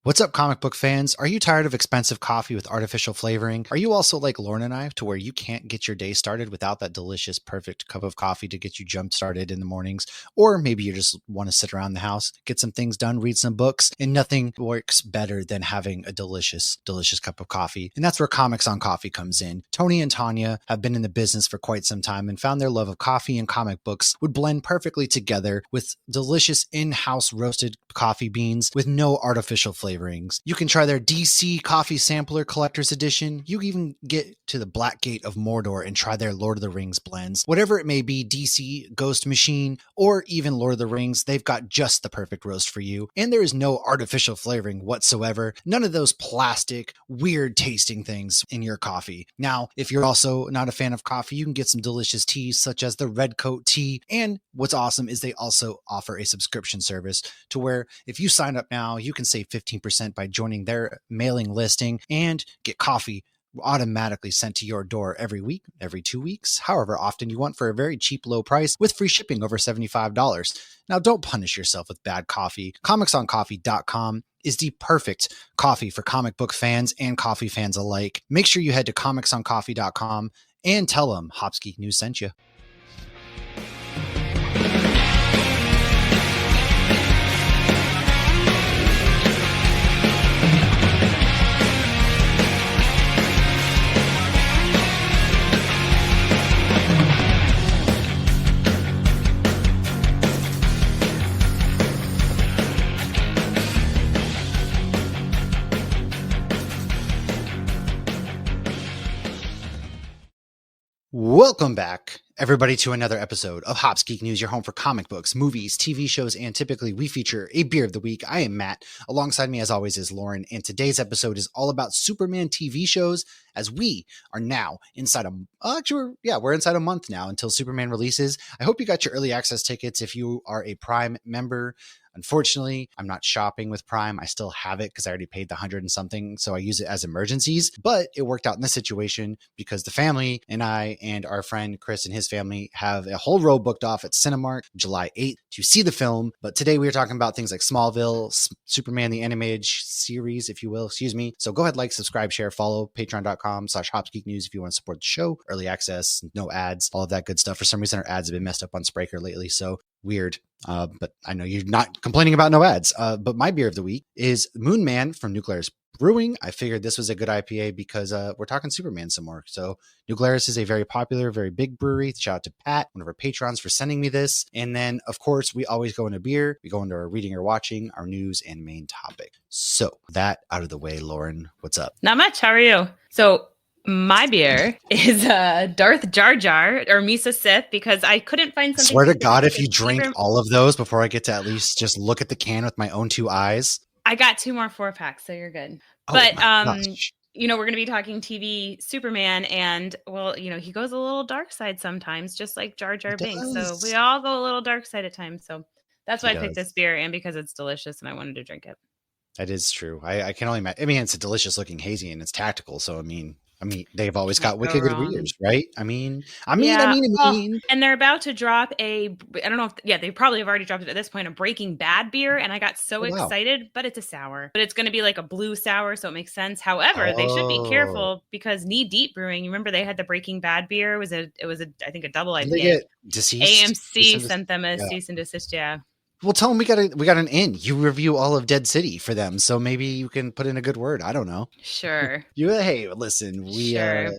What's up, comic book fans? Are you tired of expensive coffee with artificial flavoring? Are you also like Lauren and I, to where you can't get your day started without that delicious, perfect cup of coffee to get you jump started in the mornings? Or maybe you just want to sit around the house, get some things done, read some books, and nothing works better than having a delicious, delicious cup of coffee. And that's where Comics on Coffee comes in. Tony and Tanya have been in the business for quite some time and found their love of coffee and comic books would blend perfectly together with delicious in-house roasted coffee beans with no artificial flavorings. You can try their DC Coffee Sampler Collector's Edition. You even get to the Black Gate of Mordor and try their Lord of the Rings blends. Whatever it may be, DC, Ghost Machine, or even Lord of the Rings, they've got just the perfect roast for you. And there is no artificial flavoring whatsoever. None of those plastic, weird tasting things in your coffee. Now, if you're also not a fan of coffee, you can get some delicious teas such as the Red Coat Tea. And what's awesome is they also offer a subscription service to where if you sign up now, you can save 15% by joining their mailing listing and get coffee automatically sent to your door every week, every 2 weeks, however often you want, for a very cheap, low price with free shipping over $75. Now, don't punish yourself with bad coffee. Comicsoncoffee.com is the perfect coffee for comic book fans and coffee fans alike. Make sure you head to comicsoncoffee.com and tell them hopsgeeknews sent you. Welcome back, everybody, to another episode of Hops Geek News, your home for comic books, movies, TV shows, and typically we feature a beer of the week. I am Matt. Alongside me, as always, is Lauren, and today's episode is all about Superman TV shows, as we are now inside we're inside a month now until Superman releases. I hope you got your early access tickets if you are a Prime member. Unfortunately, I'm not shopping with Prime. I still have it because I already paid the 100 and something, so I use it as emergencies. But it worked out in this situation because the family and I and our friend Chris and his family have a whole row booked off at Cinemark July 8th to see the film. But today we are talking about things like Smallville, Superman the Animated Series, if you will, excuse me. So go ahead, like, subscribe, share, follow patreon.com/hopsgeeknews if you want to support the show. Early access, no ads, all of that good stuff. For some reason, our ads have been messed up on Spreaker lately, so weird. But I know you're not complaining about no ads. But my beer of the week is Moon Man from New Glarus Brewing. I figured this was a good IPA because we're talking Superman some more. So New Glarus is a very popular, very big brewery. Shout out to Pat, one of our patrons, for sending me this. And then, of course, we always go into beer. We go into our reading or watching, our news, and main topic. So that out of the way, Lauren, what's up? Not much. How are you? So my beer is Darth Jar Jar or Misa Sith because I couldn't find something. Swear to God, if you drink all of those before I get to at least just look at the can with my own two eyes. I got 2 more 4-packs, so you're good. Oh, but gosh. we're going to be talking TV Superman, and he goes a little dark side sometimes, just like Jar Jar Binks. So we all go a little dark side at times. So that's why I picked this beer, and because it's delicious, and I wanted to drink it. That is true. I can only imagine. I mean, it's a delicious looking hazy, and it's tactical. So I mean, they've always got wicked good readers, right? I mean. And they're about to drop I don't know if, they probably have already dropped it at this point, a Breaking Bad beer. And I got so excited, but it's a sour. But it's going to be like a blue sour, so it makes sense. However, they should be careful because Knee Deep Brewing, you remember they had the Breaking Bad beer? It was I think a double IPA. They get deceased? AMC sent them a cease and desist, Well, tell them we got an in. You review all of Dead City for them, so maybe you can put in a good word. I don't know. Sure. Hey, listen, we that's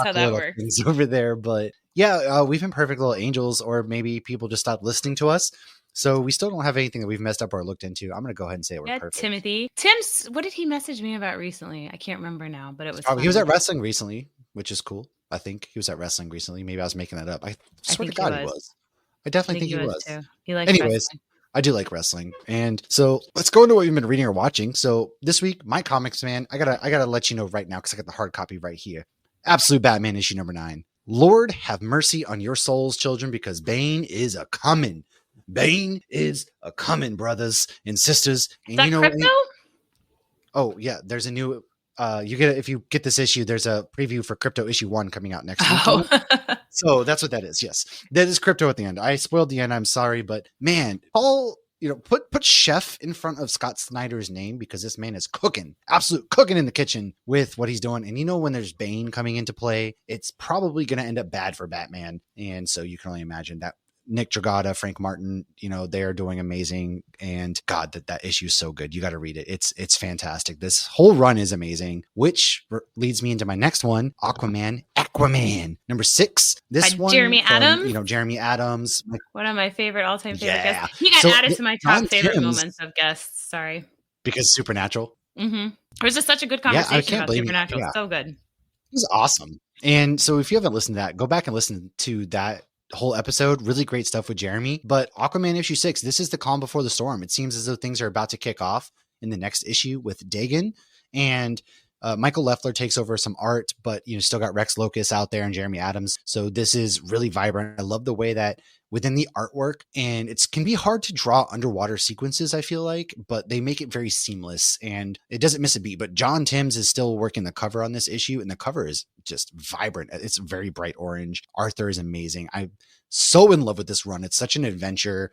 how that works things over there. But we've been perfect little angels, or maybe people just stopped listening to us. So we still don't have anything that we've messed up or looked into. I'm going to go ahead and say we're perfect. Tim, what did he message me about recently? I can't remember now, but it was he was at wrestling recently, which is cool. I think he was at wrestling recently. Maybe I was making that up. I swear to God he was. I definitely think he was. Too. He likes Anyways. wrestling. I do like wrestling. And so let's go into what we've been reading or watching. So this week, my comics, man, I gotta let you know right now because I got the hard copy right here. Absolute Batman issue number 9. Lord, have mercy on your souls, children, because Bane is a coming. Bane is a coming, brothers and sisters. And is that Crypto? Oh yeah, there's a new. If you get this issue, there's a preview for Crypto issue 1 coming out next week. So that's what that is. Yes, that is Crypto at the end. I spoiled the end. I'm sorry, but man, Paul put chef in front of Scott Snyder's name, because this man is cooking, absolute cooking in the kitchen with what he's doing. And when there's Bane coming into play, it's probably going to end up bad for Batman. And so you can only imagine that Nick Dragata, Frank Martin, they are doing amazing. And God, that issue is so good. You got to read it. It's fantastic. This whole run is amazing, which leads me into my next one, Aquaman number 6. This by one, Jeremy Adams. Jeremy Adams, one of my favorite all-time favorite guests. He got added to my top favorite moments of guests. Sorry, because Supernatural. Mm-hmm. It was just such a good conversation about Supernatural. Yeah. So good. It was awesome. And so if you haven't listened to that, go back and listen to that whole episode. Really great stuff with Jeremy. But Aquaman issue 6, this is the calm before the storm. It seems as though things are about to kick off in the next issue with Dagon, and Michael Leffler takes over some art, but still got Rex Locus out there and Jeremy Adams. So this is really vibrant. I love the way that within the artwork, and it can be hard to draw underwater sequences, I feel like, but they make it very seamless and it doesn't miss a beat. But John Timms is still working the cover on this issue, and the cover is just vibrant. It's very bright orange. Arthur is amazing. I'm so in love with this run. It's such an adventure.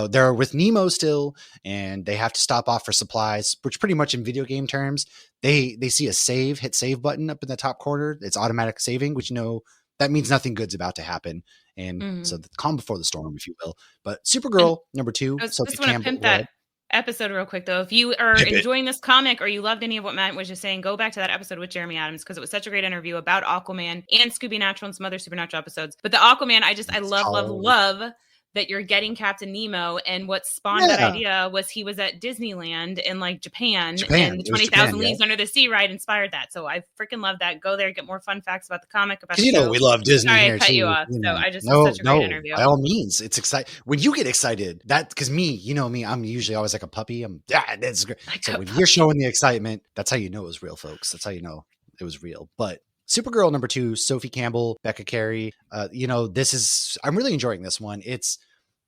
They're with Nemo still, and they have to stop off for supplies, which pretty much in video game terms, they see a hit save button up in the top corner. It's automatic saving, which that means nothing good's about to happen. And so the calm before the storm, if you will. But Supergirl, number 2. I just want to pimp that episode real quick, though. If you are enjoying this comic or you loved any of what Matt was just saying, go back to that episode with Jeremy Adams, because it was such a great interview about Aquaman and Scooby Natural and some other Supernatural episodes. But the Aquaman, I love that you're getting Captain Nemo, and what spawned that idea was he was at Disneyland in Japan, and the 20,000 Leagues Under the Sea ride inspired that. So I freaking love that. Go there, get more fun facts about the comic. About the we love Disney. Sorry, I cut you off. So I just was such a great interview. By all means, it's exciting when you get excited. Because me, I'm usually always like a puppy. That's great. So when you're showing the excitement, that's how you know it was real, folks. That's how you know it was real. But Supergirl number 2, Sophie Campbell, Becca Carey. I'm really enjoying this one. It's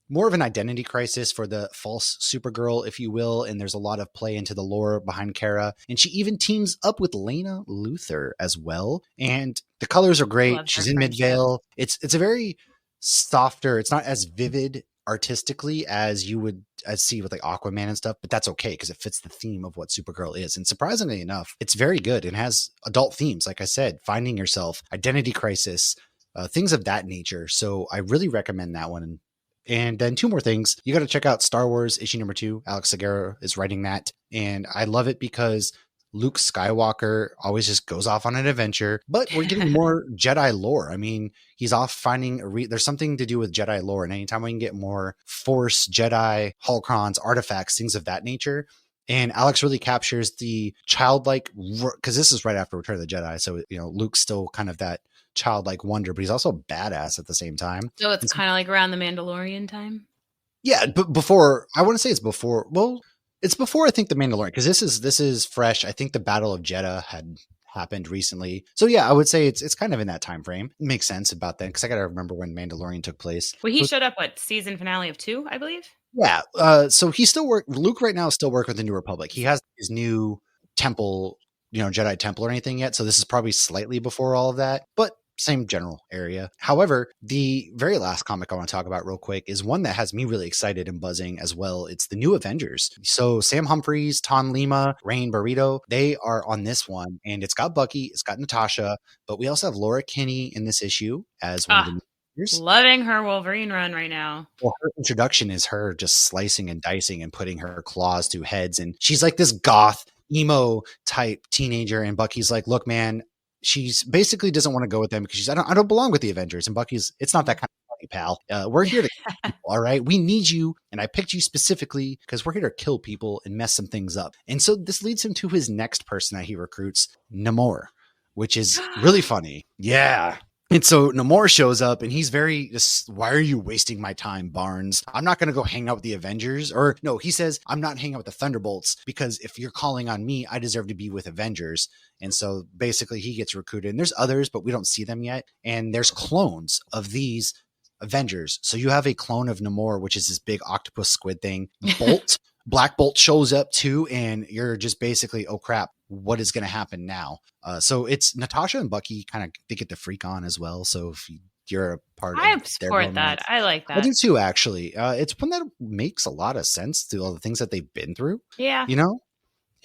more of an identity crisis for the false Supergirl, if you will. And there's a lot of play into the lore behind Kara. And she even teams up with Lena Luthor as well. And the colors are great. She's in Midvale. It's a very softer, it's not as vivid artistically as you would see with Aquaman and stuff, but that's okay because it fits the theme of what Supergirl is. And surprisingly enough, it's very good and has adult themes. Like I said, finding yourself, identity crisis, things of that nature. So I really recommend that one. And then 2 more things. You got to check out Star Wars issue number 2. Alex Segarra is writing that. And I love it because Luke Skywalker always just goes off on an adventure, but we're getting more Jedi lore. I mean, he's off finding there's something to do with Jedi lore. And anytime we can get more Force, Jedi, holocrons, artifacts, things of that nature. And Alex really captures the childlike, because this is right after Return of the Jedi. So, Luke's still kind of that childlike wonder, but he's also badass at the same time. So it's kind of around the Mandalorian time. Yeah, but before, I want to say it's before. Well, it's before I think the Mandalorian, because this is fresh. I think the Battle of Jeddah had happened recently. So yeah, I would say it's kind of in that time frame. It makes sense about that because I got to remember when Mandalorian took place. Well, he showed up season finale of 2, I believe. Yeah. So he still Luke right now still working with the New Republic. He has his new temple, Jedi temple or anything yet. So this is probably slightly before all of that, but same general area. However, the very last comic I want to talk about real quick is one that has me really excited and buzzing as well. It's the new Avengers. So Sam Humphries, Ton Lima, Rain Burrito, they are on this one, and it's got Bucky, it's got Natasha, but we also have Laura Kinney in this issue as one of the Avengers. Loving her Wolverine run right now. Well, her introduction is her just slicing and dicing and putting her claws through heads, and she's like this goth, emo type teenager, and Bucky's like, look, man, she's basically doesn't want to go with them because I don't belong with the Avengers. And Bucky's, it's not that kind of funny, pal. We're here to kill people, all right? We need you. And I picked you specifically because we're here to kill people and mess some things up. And so this leads him to his next person that he recruits, Namor, which is really funny. Yeah. And so Namor shows up and he's very just, why are you wasting my time, Barnes? I'm not going to go hang out with the Avengers. Or no, he says, I'm not hanging out with the Thunderbolts because if you're calling on me, I deserve to be with Avengers. And so basically he gets recruited, and there's others, but we don't see them yet. And there's clones of these Avengers. So you have a clone of Namor, which is this big octopus squid thing. Bolt, Black Bolt shows up too. And you're just basically, oh crap, what is going to happen now? So it's Natasha and Bucky they get the freak on as well. So if you you're a part I of their support romance. that. I like that. I do too, actually. It's one that makes a lot of sense through all the things that they've been through. Yeah. You know?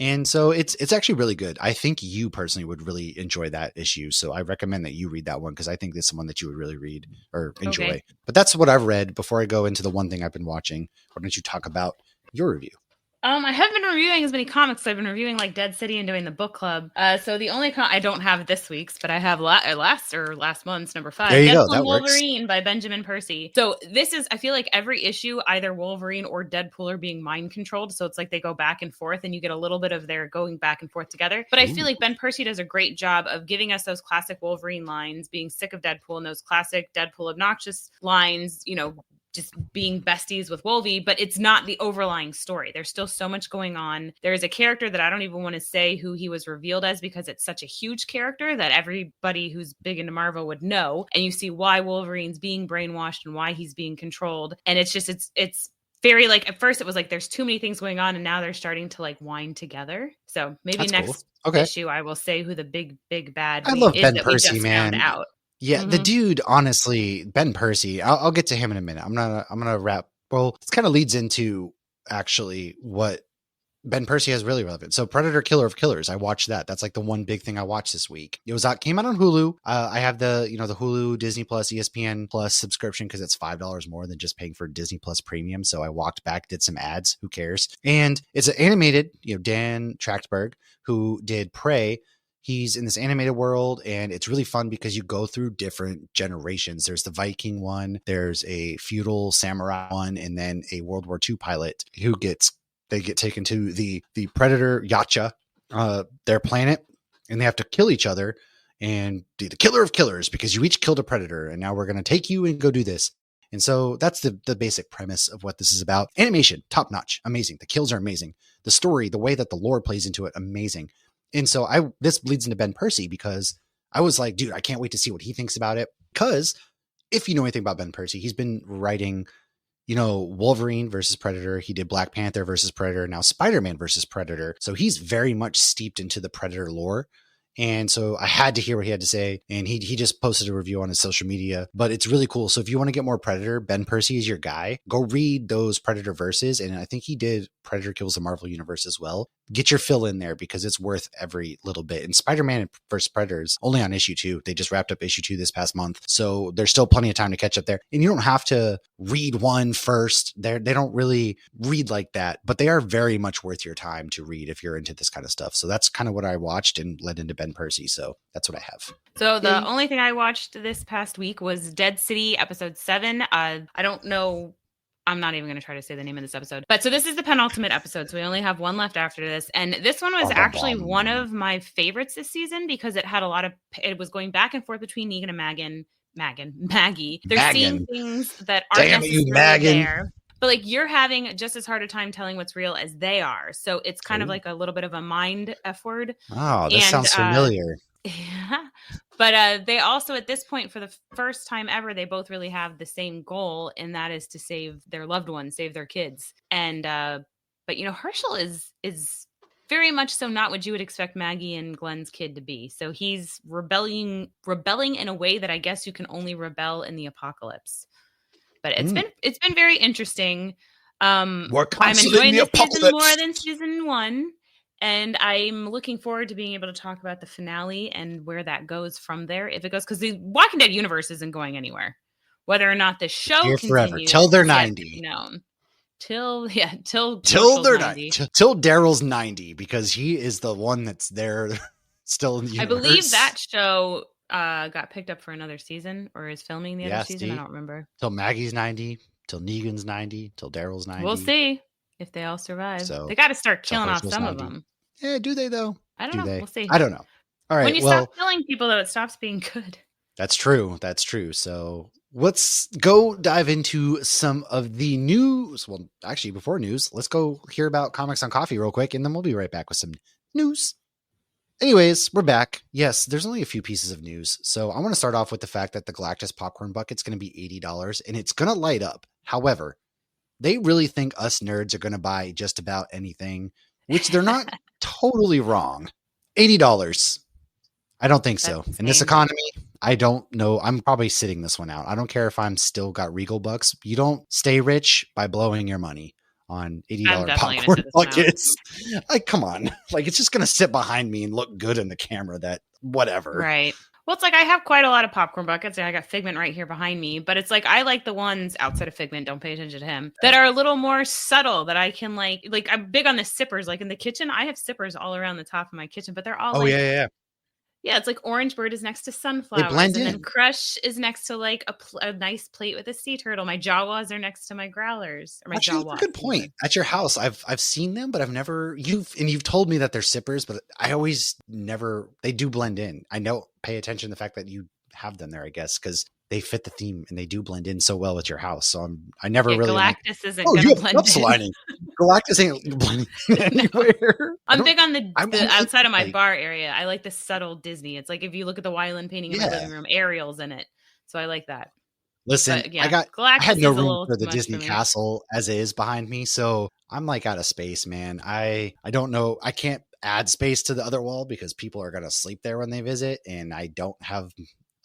And so it's actually really good. I think you personally would really enjoy that issue. So I recommend that you read that one because I think it's the one that you would really read or enjoy. Okay. But that's what I've read. Before I go into the one thing I've been watching, why don't you talk about your review? I haven't been reviewing as many comics. I've been reviewing like Dead City and doing the book club. So the only I don't have this week's, but I have last month's number 5. There you Deadpool go. That and Wolverine by Benjamin Percy. So this is, I feel like every issue, either Wolverine or Deadpool are being mind controlled. So it's like they go back and forth, and you get a little bit of their going back and forth together. But I feel like Ben Percy does a great job of giving us those classic Wolverine lines, being sick of Deadpool, and those classic Deadpool obnoxious lines. You know, just being besties with Wolvie, but it's not the overlying story. There's still so much going on. There's a character that I don't even want to say who he was revealed as because it's such a huge character that everybody who's big into Marvel would know. And you see why Wolverine's being brainwashed and why he's being controlled. And it's just, it's very like, at first it was like, there's too many things going on, and now they're starting to like wind together. So maybe that's next issue, I will say who the big bad I love is Ben that Percy, we just man. found out. Yeah, the dude, honestly, Ben Percy, I'll get to him in a minute. I'm gonna wrap. Well, this kind of leads into actually what Ben Percy has really relevant. So Predator Killer of Killers, I watched that. That's like the one big thing I watched this week. It was came out on Hulu. I have the Hulu, Disney Plus, ESPN Plus subscription because it's $5 more than just paying for Disney Plus Premium. So I walked back, did some ads. Who cares? And it's an animated, Dan Trachtenberg, who did Prey. He's in this animated world, and it's really fun because you go through different generations. There's the Viking one, there's a feudal samurai one, and then a World War II pilot who get taken to the Predator Yacha, their planet, and they have to kill each other and do the killer of killers because you each killed a predator, and now we're going to take you and go do this. And so that's the basic premise of what this is about. Animation, top notch, amazing. The kills are amazing. The story, the way that the lore plays into it, amazing. And so this leads into Ben Percy because I was like, dude, I can't wait to see what he thinks about it. Because if you know anything about Ben Percy, he's been writing, Wolverine versus Predator. He did Black Panther versus Predator. Now Spider-Man versus Predator. So he's very much steeped into the Predator lore. And so I had to hear what he had to say. And he just posted a review on his social media, but it's really cool. So if you want to get more Predator, Ben Percy is your guy. Go read those Predator verses. And I think he did Predator Kills the Marvel Universe as well. Get your fill in there because it's worth every little bit. And Spider-Man vs. Predators only on issue 2. They just wrapped up issue 2 this past month. So there's still plenty of time to catch up there. And you don't have to read one first. They don't really read like that, but they are very much worth your time to read if you're into this kind of stuff. So that's kind of what I watched and led into Ben Percy. So that's what I have. So the only thing I watched this past week was Dead City episode 7. I don't know. I'm not even going to try to say the name of this episode. But so this is the penultimate episode. So we only have one left after this. And this one was actually one of my favorites this season because it had it was going back and forth between Negan and Maggie. They're seeing things that aren't necessarily there. But like you're having just as hard a time telling what's real as they are. So it's kind of like a little bit of a mind F word. Oh, that sounds familiar. Yeah. But they also, at this point, for the first time ever, they both really have the same goal, and that is to save their loved ones, save their kids. And but Herschel is very much so not what you would expect Maggie and Glenn's kid to be. So he's rebelling in a way that I guess you can only rebel in the apocalypse. But it's been very interesting. I'm enjoying this season more than season 1. And I'm looking forward to being able to talk about the finale and where that goes from there. If it goes, because the Walking Dead universe isn't going anywhere. Whether or not the show continues forever till they're 90. Till they're 90. Till Daryl's 90, because he is the one that's there still in the universe. I believe that show got picked up for another season or is filming the other season. I don't remember. Till Maggie's 90, till Negan's 90, till Daryl's 90. We'll see if they all survive. So they got to start killing off some 90. Of them. Yeah, do they though? I don't know. We'll see. I don't know. All right. When you stop killing people, though, it stops being good. That's true. So let's go dive into some of the news. Well, actually, before news, let's go hear about Comics on Coffee real quick, and then we'll be right back with some news. Anyways, we're back. Yes, there's only a few pieces of news. So I want to start off with the fact that the Galactus popcorn bucket's going to be $80, and it's going to light up. However, they really think us nerds are going to buy just about anything, which they're not totally wrong. $80. I don't think so. In this economy, I don't know. I'm probably sitting this one out. I don't care if I'm still got Regal bucks. You don't stay rich by blowing your money on $80 popcorn buckets. Like, come on. Like, it's just going to sit behind me and look good in the camera. That whatever. Right. Well, it's like I have quite a lot of popcorn buckets. I got Figment right here behind me, but it's like I like the ones outside of Figment. Don't pay attention to him. That are a little more subtle. That I can like I'm big on the sippers. Like in the kitchen, I have sippers all around the top of my kitchen, but they're all yeah, it's like Orange Bird is next to Sunflowers, and then Crush is next to like a nice plate with a sea turtle. My Jawas are next to my Growlers. Or my Actually, that's a good point. At your house, I've seen them, but I've never you've told me that they're sippers, but I always never. They do blend in. I know. Pay attention to the fact that you have them there, I guess, because they fit the theme and they do blend in so well with your house. So I never really. Galactus isn't going to blend in. Lining. Galactus ain't blending anywhere. I'm big on the outside of my bar area. I like the subtle Disney. It's like if you look at the Wyland painting in my living room, Ariel's in it. So I like that. Listen, I had no room for the Disney castle as it is behind me. So I'm like out of space, man. I don't know. I can't add space to the other wall because people are going to sleep there when they visit. And I don't have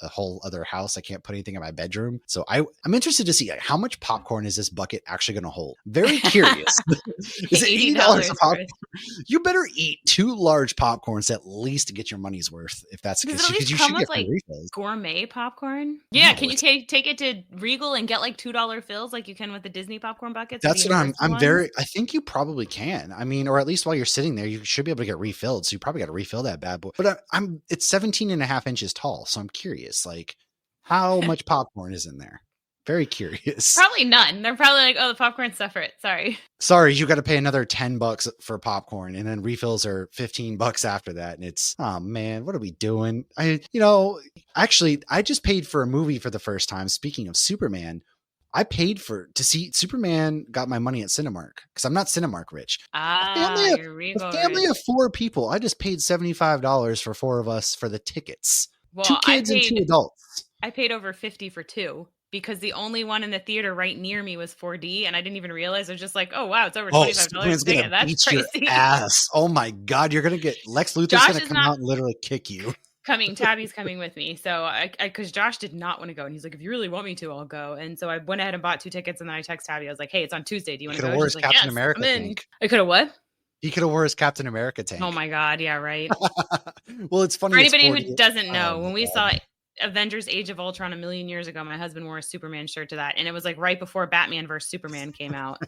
a whole other house. I can't put anything in my bedroom. So I'm interested to see how much popcorn is this bucket actually going to hold. Very curious. Is it $80 a popcorn? You better eat 2 large popcorns at least to get your money's worth. If that's the case, because you should get like refills. Gourmet popcorn. Yeah. No, can you take it to Regal and get like $2 fills like you can with the Disney popcorn buckets? That's what I think you probably can. I mean, or at least while you're sitting there, you should be able to get refilled. So you probably got to refill that bad boy. But it's 17.5 inches tall. So I'm curious. Like, how much popcorn is in there? Very curious. Probably none. They're probably like, oh, the popcorn's separate. Sorry, you got to pay another $10 for popcorn, and then refills are $15 after that. And it's, oh man, what are we doing? I just paid for a movie for the first time. Speaking of Superman, I paid to see Superman. Got my money at Cinemark because I'm not Cinemark rich. A family of 4 people. I just paid $75 for 4 of us for the tickets. Well, 2 kids and 2 adults. I paid over $50 for 2 because the only one in the theater right near me was 4D, and I didn't even realize. I was just like, "Oh wow, it's over $25 a ticket. That's crazy!" Your ass. Oh my god, you're gonna get Lex Luthor's gonna come out and literally kick you. Tabby's coming with me, so because Josh did not want to go, and he's like, "If you really want me to, I'll go." And so I went ahead and bought 2 tickets, and then I texted Tabby. I was like, "Hey, it's on Tuesday. Do you want to go?" She's like, Captain America I'm in. I could have what? He could have wore his Captain America tank. Oh my god, yeah, right. Well, it's funny. For anybody who doesn't know, when we saw Avengers Age of Ultron a million years ago, my husband wore a Superman shirt to that, and it was like right before Batman vs Superman came out.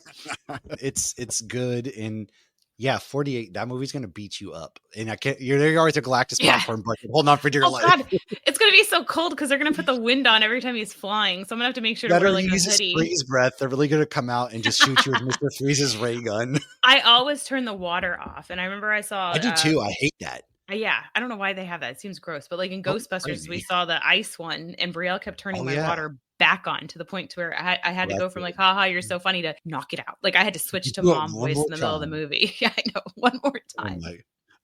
It's good, and yeah, 48. That movie's gonna beat you up, and I can't. You're always a Galactus popcorn bucket. Hold on for dear life. God. It's gonna be so cold because they're gonna put the wind on every time he's flying. So I'm gonna have to make sure to wear like a hoodie. Freeze breath. They're really gonna come out and just shoot you with Mr. Freeze's ray gun. I always turn the water off, and I remember I do too. I hate that. Yeah, I don't know why they have that. It seems gross. But like in Ghostbusters, we saw the ice one, and Brielle kept turning my water back on to the point to where I had to go from like, haha, you're so funny, to knock it out. Like I had to switch to mom voice in the middle of the movie. Yeah, I know. One more time.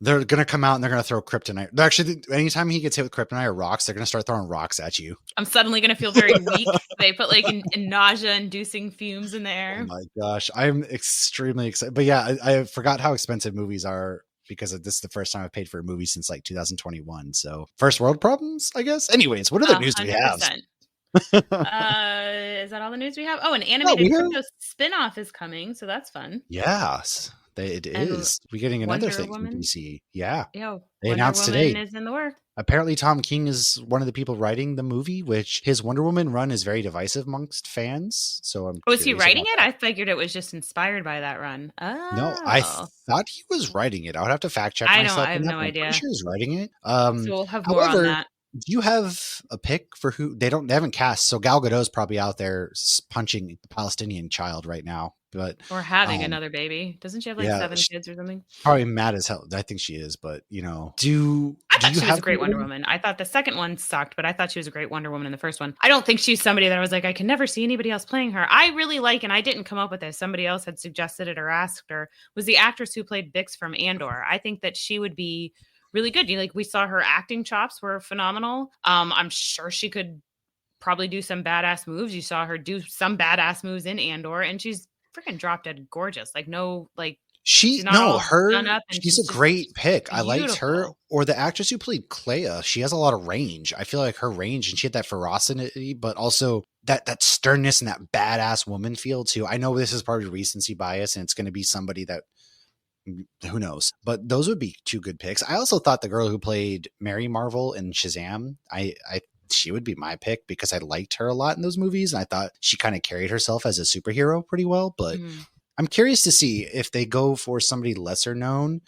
They're going to come out and they're going to throw kryptonite. Actually, anytime he gets hit with kryptonite or rocks, they're going to start throwing rocks at you. I'm suddenly going to feel very weak. They put like in nausea-inducing fumes in the air. Oh my gosh. I'm extremely excited. But yeah, I forgot how expensive movies are, because this is the first time I've paid for a movie since like 2021. So first world problems, I guess. Anyways, what other news do we have? Is that all the news we have? Oh, an animated crypto spinoff is coming, so that's fun. Yes, it is. We're getting another thing from DC. Yeah, they announced today. Is in the work. Apparently, Tom King is one of the people writing the movie, which his Wonder Woman run is very divisive amongst fans. So I'm. Was he writing it? I figured it was just inspired by that run. Oh. No, I thought he was writing it. I would have to fact check myself. I have no idea. I'm pretty sure he's writing it. So we'll have more on that. Do you have a pick for who they haven't cast? So Gal Gadot's probably out there punching a Palestinian child right now, or having another baby. Doesn't she have like 7 kids or something? Probably mad as hell. I think she is, but I thought she was a great Wonder Woman. I thought the second one sucked, but I thought she was a great Wonder Woman in the first one. I don't think she's somebody that I was like, I can never see anybody else playing her. I really like, and I didn't come up with this. Somebody else had suggested it or asked her, was the actress who played Bix from Andor. I think that she would be really good. We saw her acting chops were phenomenal. I'm sure she could probably do some badass moves. You saw her do some badass moves in Andor, and she's freaking drop dead gorgeous. She's not all done up, and she's a great pick. beautiful. I liked her, or the actress who played Clea. She has a lot of range. I feel like her range, and she had that ferocity, but also that sternness and that badass woman feel too. I know this is probably recency bias, and it's going to be somebody that who knows, but those would be two good picks. I also thought the girl who played Mary Marvel in Shazam, she would be my pick because I liked her a lot in those movies, and I thought she kind of carried herself as a superhero pretty well. But I'm curious to see if they go for somebody lesser known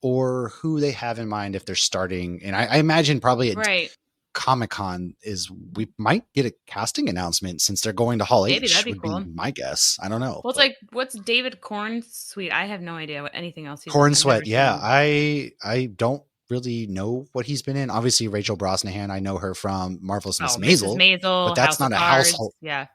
or who they have in mind if they're starting. And I imagine probably at Comic-Con we might get a casting announcement since they're going to Hall H. That'd be cool. Be my guess. I don't know. Well, it's like, what's David Cornsweet? I have no idea what anything else he's Cornsweet. Yeah. I don't really know what he's been in. Obviously Rachel Brosnahan. I know her from Marvelous Miss Maisel, but that's not a household. Yeah.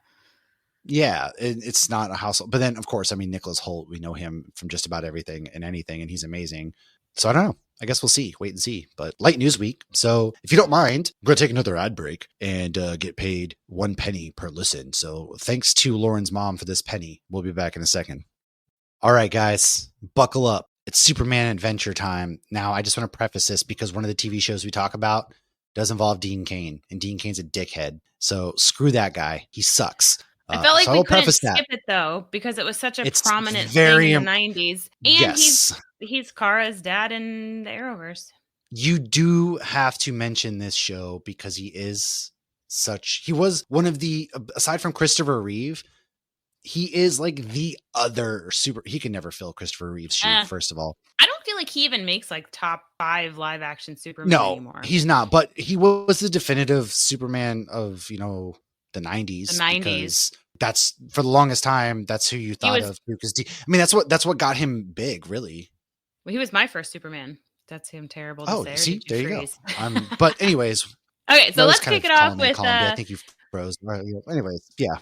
Yeah, it's not a household. But then, of course, I mean, Nicholas Hoult, we know him from just about everything and anything, and he's amazing. So I don't know. I guess we'll see. Wait and see. But light news week. So if you don't mind, I'm going to take another ad break and get paid 1 penny per listen. So thanks to Lauren's mom for this penny. We'll be back in a second. All right, guys, buckle up. It's Superman Adventure time. Now, I just want to preface this because one of the TV shows we talk about does involve Dean Cain, and Dean Cain's a dickhead. So screw that guy. He sucks. I felt like we couldn't skip it though because it was such a prominent thing in the 90s, and he's Kara's dad in the Arrowverse. You do have to mention this show because he was one of the, aside from Christopher Reeve, he is like the other he can never fill Christopher Reeve's shoe. First of all, I don't feel like he even makes like top 5 live action Superman anymore. No, he's not, but he was the definitive Superman of the 90s. The 90s. That's for the longest time. That's who you thought of because that's what got him big, really. Well, he was my first Superman. That's him terrible to say. See, there you go. But anyways, okay, so let's kick it off with. I think you froze. Anyways, yeah.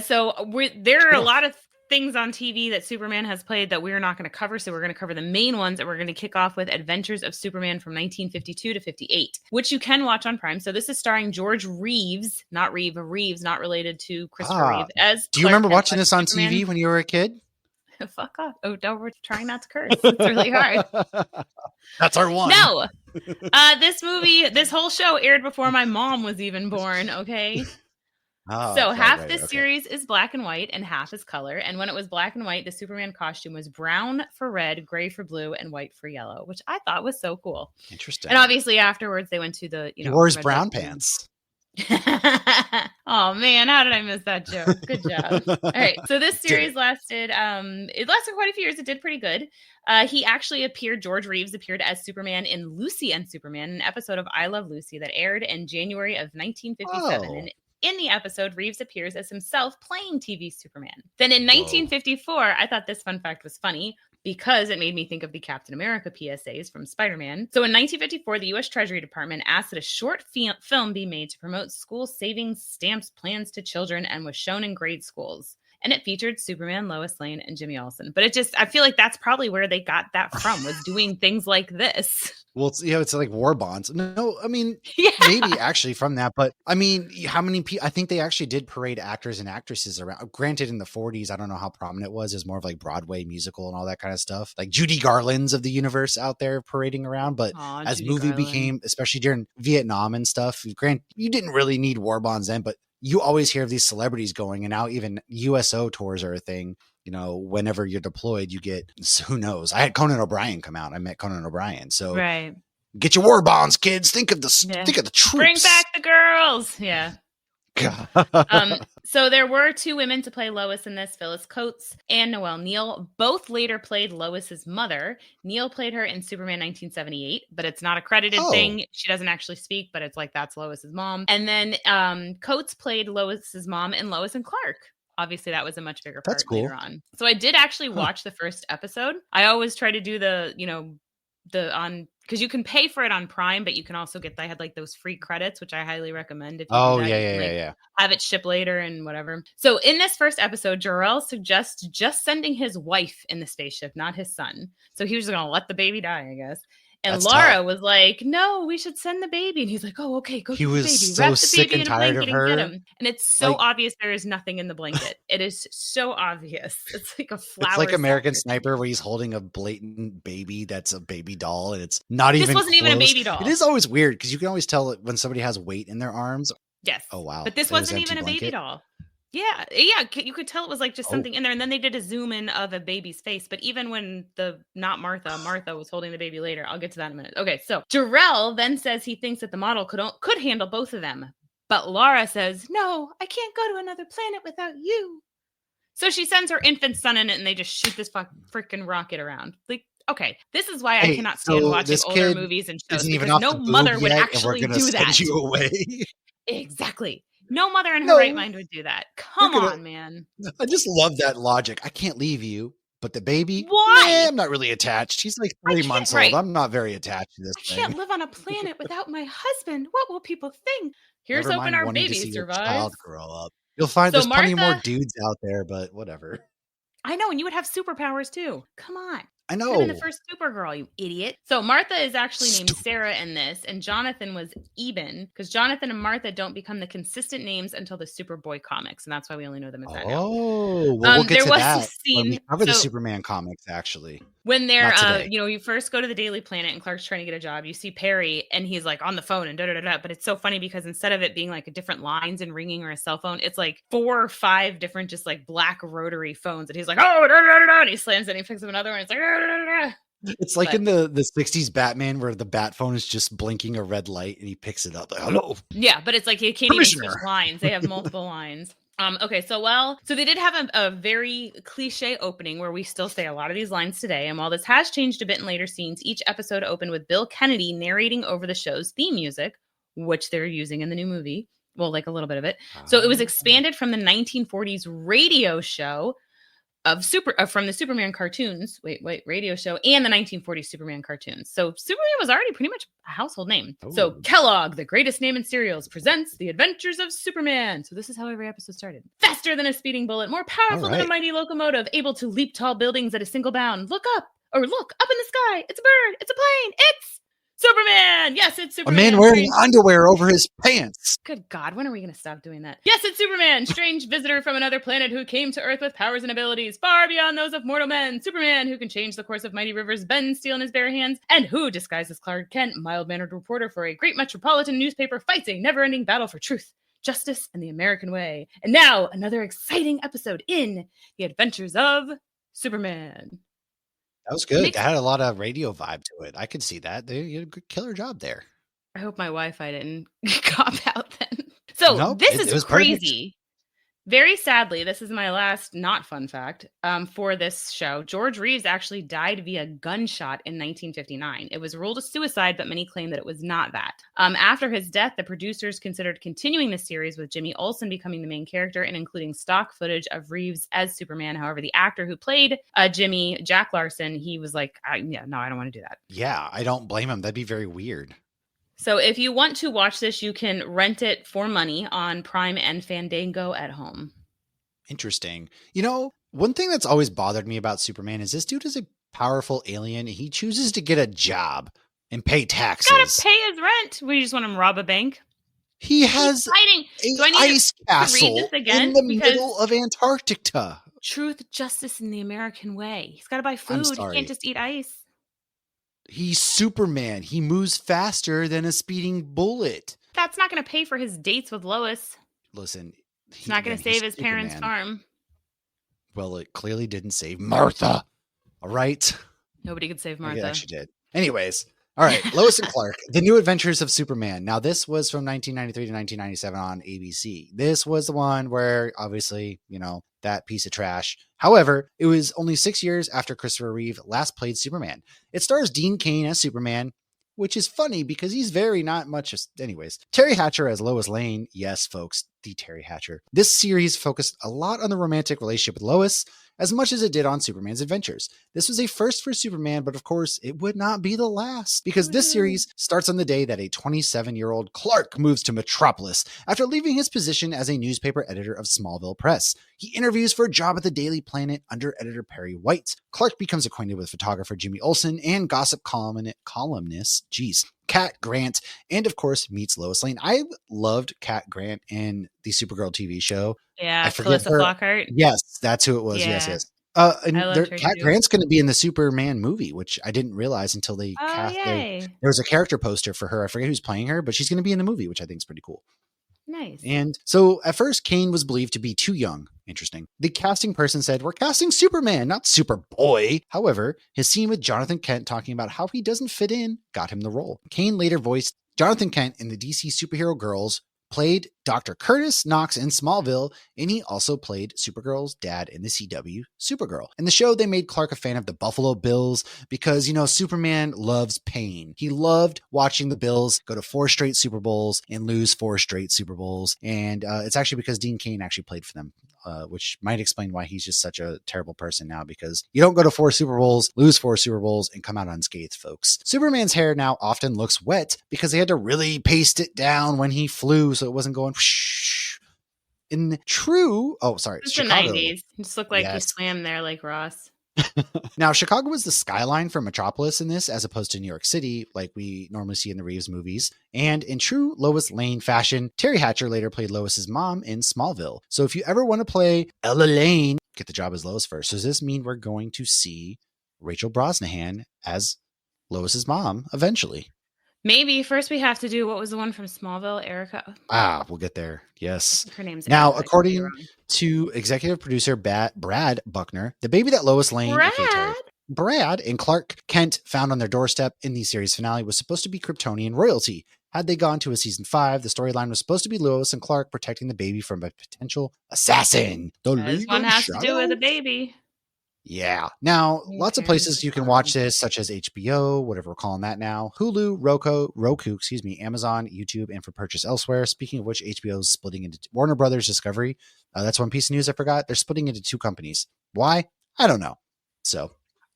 So there are a lot of things on TV that Superman has played that we're not going to cover. So we're going to cover the main ones, and we're going to kick off with Adventures of Superman from 1952 to 58, which you can watch on Prime. So this is starring George Reeves, not Reeves, not related to Christopher Reeve. Do you remember watching this on Superman? TV when you were a kid? Fuck off. Oh, don't, we're trying not to curse. It's really hard. That's our one. No. This whole show aired before my mom was even born. Okay. So half this series is black and white and half is color. And when it was black and white, the Superman costume was brown for red, gray for blue, and white for yellow, which I thought was so cool. Interesting. And obviously afterwards they went to the, he wore his brown pants. Oh man, how did I miss that joke? Good job. All right. So this series lasted quite a few years. It did pretty good. George Reeves appeared as Superman in Lucy and Superman, an episode of I Love Lucy that aired in January of 1957. And in the episode, Reeves appears as himself playing TV Superman. Then in 1954, I thought this fun fact was funny because it made me think of the Captain America PSAs from Spider-Man. So in 1954, the U.S. Treasury Department asked that a short film be made to promote school savings stamps plans to children and was shown in grade schools. And it featured Superman, Lois Lane, and Jimmy Olsen. But I feel like that's probably where they got that from, was doing things like this. Well, it's like war bonds. No, I mean, maybe actually from that. But I mean, how many people? I think they actually did parade actors and actresses around. Granted, in the 40s, I don't know how prominent it was. It's more of like Broadway musical and all that kind of stuff. Like Judy Garland's of the universe out there parading around. But as movie became, especially during Vietnam and stuff, you didn't really need war bonds then, but you always hear of these celebrities going, and now even USO tours are a thing. Whenever you're deployed, you get, who knows? I had Conan O'Brien come out. I met Conan O'Brien. So get your war bonds, kids. Think of the troops. Bring back the girls. Yeah. So there were 2 women to play Lois in this, Phyllis Coates and Noelle Neal. Both later played Lois's mother. Neal played her in Superman 1978, but it's not a credited thing. She doesn't actually speak, but it's like that's Lois's mom. And then Coates played Lois's mom in Lois and Clark. Obviously, that was a much bigger part later on. So I did actually watch the first episode. I always try to do because you can pay for it on Prime, but you can also I had like those free credits, which I highly recommend. If you have it shipped later and whatever. So in this first episode, Jor-El suggests just sending his wife in the spaceship, not his son. So he was going to let the baby die, I guess. And That's Laura tough. was like, no, we should send the baby. And he's like, oh, okay, go He get the was baby. so Wrap the sick baby and in a tired of blanket and get her. him. And it's so Like, obvious there is nothing in the blanket. It is so obvious. It's like a flower. it's like American sack. Sniper where he's holding a blatant baby that's a baby doll, and it's not This even wasn't close. even a baby doll. It is always weird because you can always tell when somebody has weight in their arms. Yes. Oh, wow. But this It was wasn't even a empty baby blanket? doll. Yeah. You could tell it was like just something in there. And then they did a zoom in of a baby's face. But even when Martha was holding the baby later. I'll get to that in a minute. Okay, so Jarrell then says he thinks that the model could handle both of them. But Laura says, no, I can't go to another planet without you. So she sends her infant son in it, and they just shoot this freaking rocket around. Like, okay, this is why I cannot stand watching older movies and shows, because no mother would actually do that. Send you away. Exactly. No mother in her right mind would do that. Come on, man. I just love that logic. I can't leave you, but the baby, why? I'm not really attached. She's like 3 months old. I'm not very attached to this thing. I can't live on a planet without my husband. What will people think? Here's hoping our baby survives. Child grow up. You'll find there's plenty more dudes out there, but whatever. I know, and you would have superpowers too. Come on. I know. In the first Supergirl, you idiot. So Martha is actually named Sarah in this, and Jonathan was Eben, because Jonathan and Martha don't become the consistent names until the Superboy comics, and that's why we only know them as that now. Oh, well, we'll get to that when we cover the Superman comics, actually. When they're, you first go to the Daily Planet and Clark's trying to get a job, you see Perry and he's like on the phone and da-da-da-da. But it's so funny because instead of it being like a different lines and ringing or a cell phone, it's like 4 or 5 different just like black rotary phones. And he's like, oh, da-da-da-da, and he slams it and he picks up another one. It's like, da-da-da-da. It's like in the 60s Batman where the bat phone is just blinking a red light and he picks it up. Like, hello. Yeah, but it's like you can't even switch lines. They have multiple lines. Okay, so they did have a very cliche opening where we still say a lot of these lines today. And while this has changed a bit in later scenes, each episode opened with Bill Kennedy narrating over the show's theme music, which they're using in the new movie. Well, like a little bit of it. So it was expanded from the 1940s radio show from the Superman cartoons, radio show, and the 1940s Superman cartoons. So Superman was already pretty much a household name. Ooh. So Kellogg, the greatest name in cereals, presents The Adventures of Superman. So this is how every episode started. Faster than a speeding bullet, more powerful than a mighty locomotive, able to leap tall buildings at a single bound. Look up in the sky. It's a bird. It's a plane. It's Superman! Yes, it's Superman. A man wearing underwear over his pants. Good God, when are we going to stop doing that? Yes, it's Superman, strange visitor from another planet who came to Earth with powers and abilities far beyond those of mortal men. Superman, who can change the course of mighty rivers, bend steel in his bare hands, and who, disguised as Clark Kent, mild-mannered reporter for a great metropolitan newspaper, fights a never-ending battle for truth, justice, and the American way. And now, another exciting episode in The Adventures of Superman. That was good. It had a lot of radio vibe to it. I could see that. You did a good killer job there. I hope my Wi-Fi didn't cop out then. So this is crazy. Perfect. Very sadly, this is my last not fun fact for this show. George Reeves actually died via gunshot in 1959. It was ruled a suicide, but many claim that it was not that. After his death, the producers considered continuing the series with Jimmy Olsen becoming the main character and including stock footage of Reeves as Superman. However, the actor who played Jimmy, Jack Larson, he was like, no, I don't want to do that. Yeah, I don't blame him. That'd be very weird. So if you want to watch this, you can rent it for money on Prime and Fandango at home. Interesting. One thing that's always bothered me about Superman is this dude is a powerful alien. He chooses to get a job and pay taxes. Gotta pay his rent. We just want him to rob a bank. He has an ice castle in the middle of Antarctica. Truth, justice, and the American way. He's got to buy food. He can't just eat ice. He's Superman. He moves faster than a speeding bullet. That's not going to pay for his dates with Lois. Listen, it's not going to save his parents' farm. Well, it clearly didn't save Martha. All right. Nobody could save Martha. It actually did. Anyways, all right. Lois and Clark, The New Adventures of Superman. Now, this was from 1993 to 1997 on ABC. This was the one where, obviously, that piece of trash. However, it was only 6 years after Christopher Reeve last played Superman. It stars Dean Cain as Superman, which is funny because he's very not much. Anyways, Terry Hatcher as Lois Lane. Yes, folks, the Terry Hatcher. This series focused a lot on the romantic relationship with Lois as much as it did on Superman's adventures. This was a first for Superman, but of course, it would not be the last, because this series starts on the day that a 27-year-old Clark moves to Metropolis after leaving his position as a newspaper editor of Smallville Press. He interviews for a job at the Daily Planet under editor Perry White. Clark becomes acquainted with photographer Jimmy Olsen and gossip columnist, Cat Grant, and of course meets Lois Lane. I loved Cat Grant in the Supergirl TV show. Yeah, I forget Calista Flockhart. Yes, that's who it was. Yeah. Yes. Cat Grant's going to be in the Superman movie, which I didn't realize until they cast. There was a character poster for her. I forget who's playing her, but she's going to be in the movie, which I think is pretty cool. Nice. And so at first, Kane was believed to be too young. Interesting. The casting person said, "We're casting Superman, not Superboy." However, his scene with Jonathan Kent talking about how he doesn't fit in got him the role. Kane later voiced Jonathan Kent in the DC Superhero Girls, played Dr. Curtis Knox in Smallville, and he also played Supergirl's dad in the CW Supergirl. In the show, they made Clark a fan of the Buffalo Bills because, Superman loves pain. He loved watching the Bills go to 4 straight Super Bowls and lose 4 straight Super Bowls. And it's actually because Dean Cain actually played for them. Which might explain why he's just such a terrible person now, because you don't go to 4 Super Bowls, lose 4 Super Bowls, and come out unscathed, folks. Superman's hair now often looks wet because they had to really paste it down when he flew so it wasn't going whoosh. It's Chicago. The 90s. It just looked like he swam there like Ross. Now, Chicago was the skyline for Metropolis in this, as opposed to New York City, like we normally see in the Reeves movies. And in true Lois Lane fashion, Terry Hatcher later played Lois's mom in Smallville. So if you ever want to play Ella Lane, get the job as Lois first. So does this mean we're going to see Rachel Brosnahan as Lois's mom eventually? Maybe. First we have to do, what was the one from Smallville, Erica? We'll get there. Yes. Her name's now, Erica, according to executive producer Brad Buckner, the baby that Lois Lane, Brad and Clark Kent found on their doorstep in the series finale was supposed to be Kryptonian royalty. Had they gone to a season 5, the storyline was supposed to be Lois and Clark protecting the baby from a potential assassin. This one has to do with a baby. Yeah. Now, lots of places you can watch this, such as HBO, whatever we're calling that now, Hulu, Roku, Amazon, YouTube, and for purchase elsewhere. Speaking of which, HBO is splitting into Warner Brothers Discovery. That's one piece of news I forgot. They're splitting into 2 companies. Why? I don't know. So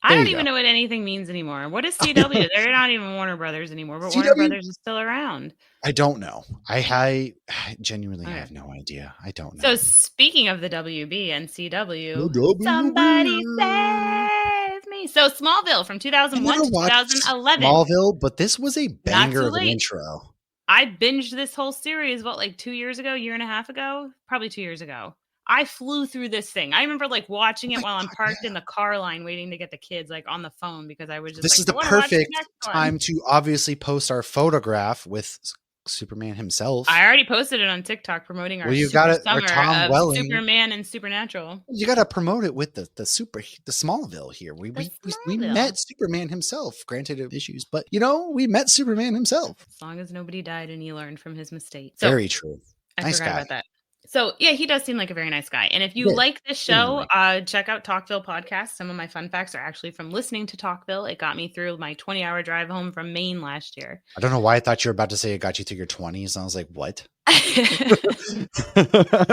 I don't even know what anything means anymore. What is CW? They're not even Warner Brothers anymore, but Warner Brothers is still around. I don't know. I genuinely have no idea. I don't know. So speaking of the WB and CW, somebody save me. So Smallville from 2001 to 2011. Smallville, but this was a banger of an intro. I binged this whole series, like 2 years ago, year and a half ago? Probably 2 years ago. I flew through this thing. I remember watching it while I'm parked in the car line waiting to get the kids on the phone because I was just This is the perfect time to obviously post our photograph with Superman himself. I already posted it on TikTok promoting our Tom Welling. Superman and Supernatural. You got to promote it with the Smallville here. We met Superman himself. Granted issues, but we met Superman himself. As long as nobody died and he learned from his mistakes. Very true. I forgot about that. So, yeah, he does seem like a very nice guy. And if you like this show, check out Talkville Podcast. Some of my fun facts are actually from listening to Talkville. It got me through my 20-hour drive home from Maine last year. I don't know why I thought you were about to say it got you through your 20s. And I was like, what?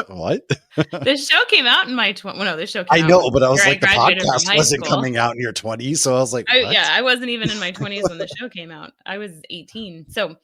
What? This show came out in my 20s. Well, no, this show came out. I know, but I was like, the podcast wasn't coming out in your 20s. So I was like, what? I wasn't even in my 20s when the show came out. I was 18. So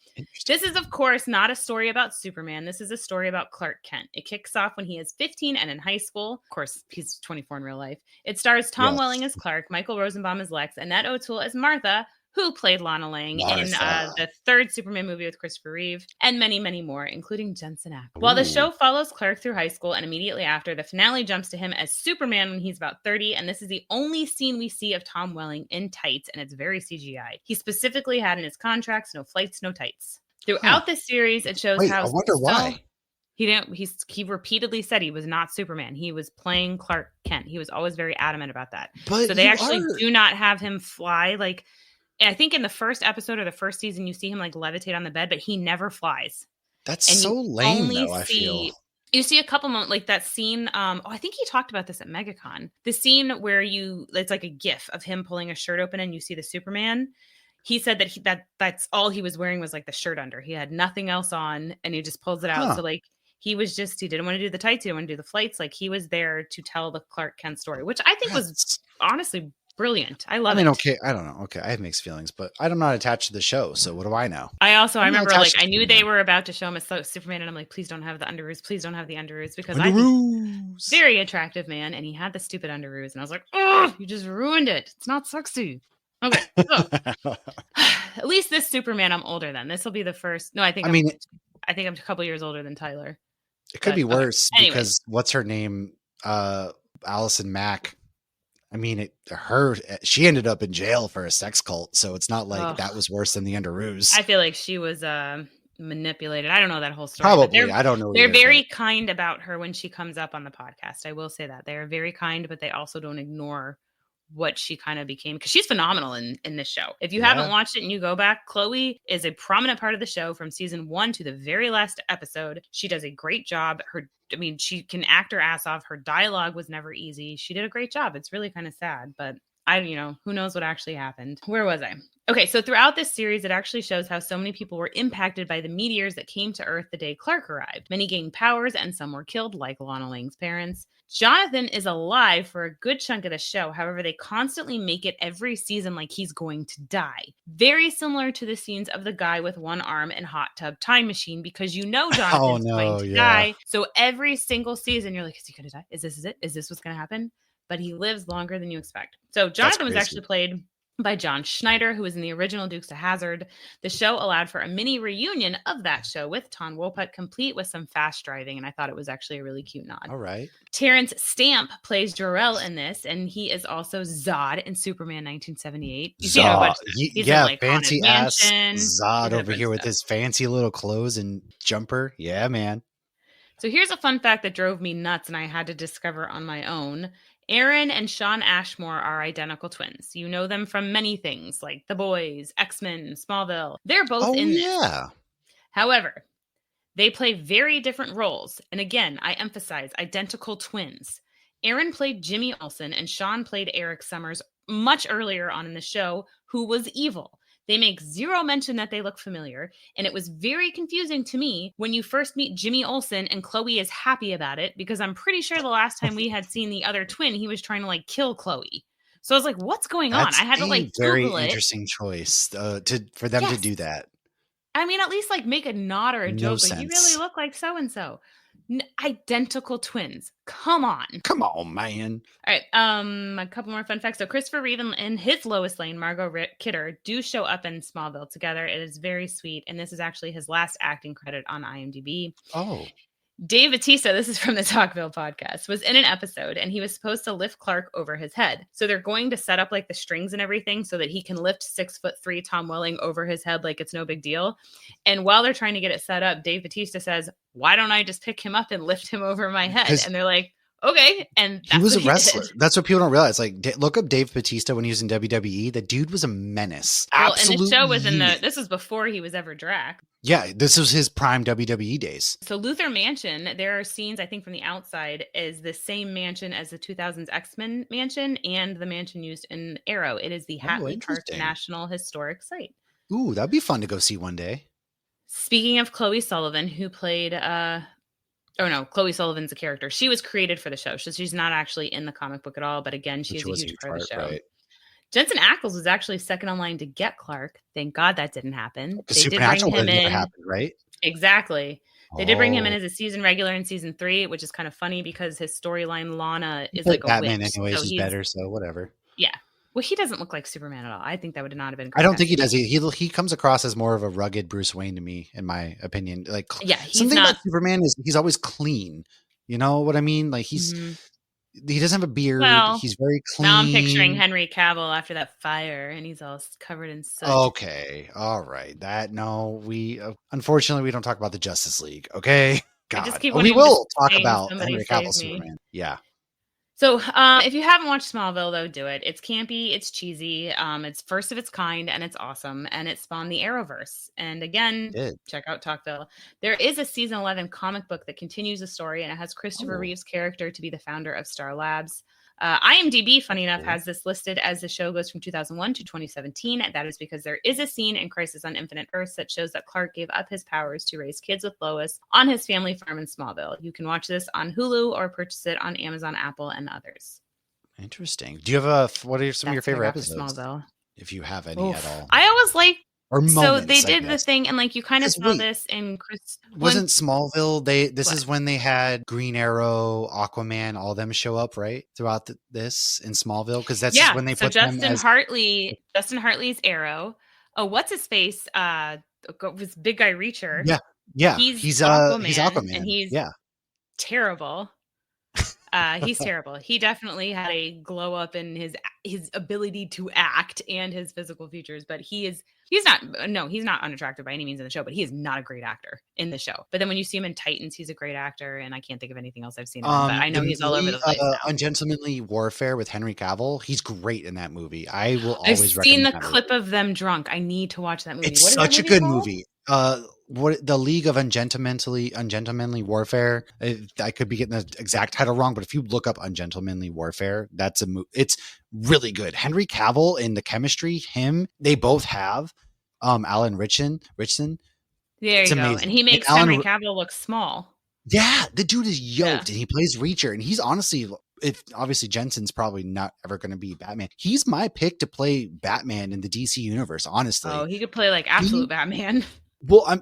this is, of course, not a story about Superman. This is a story about Clark Kent. It kicks off when he is 15 and in high school. Of course, he's 24 in real life. It stars Tom Welling as Clark, Michael Rosenbaum as Lex, Annette O'Toole as Martha, who played Lana Lang in the 3rd Superman movie with Christopher Reeve, and many, many more, including Jensen Ackles. While the show follows Clark through high school and immediately after, the finale jumps to him as Superman when he's about 30, and this is the only scene we see of Tom Welling in tights, and it's very CGI. He specifically had in his contracts, no flights, no tights. Throughout this series, it shows how... I wonder why. He repeatedly said he was not Superman. He was playing Clark Kent. He was always very adamant about that. So they actually do not have him fly I think in the first episode or the first season, you see him levitate on the bed, but he never flies. That's so lame, though, I feel. You see a couple moments, like that scene. I think he talked about this at MegaCon. The scene where it's like a gif of him pulling a shirt open and you see the Superman. He said that that's all he was wearing was the shirt under. He had nothing else on and he just pulls it out. So he didn't want to do the tights, he didn't want to do the flights. Like, he was there to tell the Clark Kent story, which I think was honestly brilliant. I love it. Okay, I don't know. Okay, I have mixed feelings, but I'm not attached to the show, so what do I know? I remember, like, I knew they were about to show him as Superman, and I'm like, please don't have the underoos, please don't have the underoos, because I think very attractive man, and he had the stupid underoos, and I was like, oh, you just ruined it. It's not sexy. Okay, so at least this Superman I'm older than. This will be the first. No, I think I'm a couple years older than Tyler. It could be worse because what's her name? Allison Mack. I mean, she ended up in jail for a sex cult, so it's not like that was worse than the underoos. I feel like she was manipulated. I don't know that whole story. Probably. I don't know. They're very kind about her when she comes up on the podcast. I will say that. They're very kind, but they also don't ignore what she kind of became, because she's phenomenal in this show. If you haven't watched it and you go back, Chloe is a prominent part of the show from season 1 to the very last episode. She does a great job. She can act her ass off. Her dialogue was never easy. She did a great job. It's really kind of sad, but who knows what actually happened. Where was I? Okay, so throughout this series, it actually shows how so many people were impacted by the meteors that came to Earth the day Clark arrived. Many gained powers and some were killed, like Lana Lang's parents. Jonathan is alive for a good chunk of the show. However, they constantly make it every season like he's going to die. Very similar to the scenes of the guy with one arm and hot tub time machine, because Jonathan's going to die. So every single season, you're like, is he going to die? Is this it? Is this what's going to happen? But he lives longer than you expect. So Jonathan was actually played by John Schneider, who was in the original Dukes of Hazzard. The show allowed for a mini reunion of that show with Ton Wopat, complete with some fast driving, and I thought it was actually a really cute nod. All right. Terrence Stamp plays Jor-El in this, and he is also Zod in Superman 1978. He's in, fancy ass Zod over here with his fancy little clothes and jumper. Yeah, man. So here's a fun fact that drove me nuts, and I had to discover on my own. Aaron and Shawn Ashmore are identical twins. You know them from many things like The Boys, X-Men, Smallville. They're both in this. However, they play very different roles. And again, I emphasize identical twins. Aaron played Jimmy Olsen and Shawn played Eric Summers much earlier on in the show, who was evil. They make zero mention that they look familiar, and it was very confusing to me when you first meet Jimmy Olsen and Chloe is happy about it, because I'm pretty sure the last time we had seen the other twin, he was trying to kill Chloe. So I was like, what's going on? I had to very Google interesting choice for them to do that. I mean, at least make a nod or a joke. You really look like so-and-so. Identical twins. Come on, man. All right, a couple more fun facts. So Christopher Reeve and his Lois Lane, Margot Kidder, do show up in Smallville together. It is very sweet, and this is actually his last acting credit on IMDb. Dave Bautista, this is from the Talkville podcast, was in an episode, and he was supposed to lift Clark over his head. So they're going to set up the strings and everything so that he can lift 6'3" Tom Welling over his head like it's no big deal. And while they're trying to get it set up, Dave Bautista says, why don't I just pick him up and lift him over my head? And they're like, okay. And he was a wrestler. That's what people don't realize. Look up Dave Bautista when he was in WWE. The dude was a menace. Well, and the show was this was before he was ever drag. Yeah, this was his prime WWE days. So Luthor Mansion, there are scenes, I think, from the outside, is the same mansion as the 2000s X-Men mansion and the mansion used in Arrow. It is the Hatley Park National Historic Site. Ooh, that'd be fun to go see one day. Speaking of Chloe Sullivan, who played... Chloe Sullivan's a character. She was created for the show. So she's not actually in the comic book at all, but again, she is a huge part of the show. Right. Jensen Ackles was actually second in line to get Clark. Thank God that didn't happen. They did bring him in. Happened, right? Exactly. They did bring him in as a season regular in season 3, which is kind of funny because his storyline, Lana, is like a Batman witch. Anyways, is better, so whatever. Yeah. Well, he doesn't look like Superman at all. I think that would not have been. I don't think he does. He comes across as more of a rugged Bruce Wayne to me, in my opinion. Something about Superman is he's always clean. You know what I mean? He doesn't have a beard. Well, he's very clean. Now I'm picturing Henry Cavill after that fire, and he's all covered in soot. Okay, all right. We unfortunately we don't talk about the Justice League. Okay, God, we will talk about Henry Cavill's Superman. Yeah. So if you haven't watched Smallville, though, do it. It's campy, it's cheesy, it's first of its kind, and it's awesome. And it spawned the Arrowverse. And again, check out Talkville. There is a season 11 comic book that continues the story, and it has Christopher Reeve's character to be the founder of Star Labs. IMDb, funny enough, has this listed as the show goes from 2001 to 2017. And that is because there is a scene in Crisis on Infinite Earths that shows that Clark gave up his powers to raise kids with Lois on his family farm in Smallville. You can watch this on Hulu or purchase it on Amazon, Apple, and others. Interesting. Do you have what are some of your favorite episodes? Smallville. If you have any at all. I always like or moments, so they did the thing, and like you kind of saw this in Chris. Wasn't Smallville? This is when they had Green Arrow, Aquaman, all of them show up right throughout this in Smallville because that's when they put Justin them as Justin Hartley's Arrow. Oh, what's his face? Was Big Guy Reacher? Yeah. He's Aquaman, and he's terrible. He's terrible. He definitely had a glow up in his ability to act and his physical features, but he's not unattractive by any means in the show, but he is not a great actor in the show. But then when you see him in Titans, he's a great actor, and I can't think of anything else I've seen him in, but I know he's all over the place now. Ungentlemanly Warfare with Henry Cavill, he's great in that movie. I will always recommend. I've seen the clip of them drunk. I need to watch that movie. It's such a good movie. The League of Ungentlemanly Warfare. I could be getting the exact title wrong, but if you look up Ungentlemanly Warfare, that's it's really good. Henry Cavill and the chemistry, they both have Alan Ritchson. There you go. And he makes Henry Cavill look small. Yeah, the dude is yoked and he plays Reacher, and he's honestly, obviously Jensen's probably not ever going to be Batman. He's my pick to play Batman in the DC universe, honestly. Oh, he could play like absolute Batman. Well,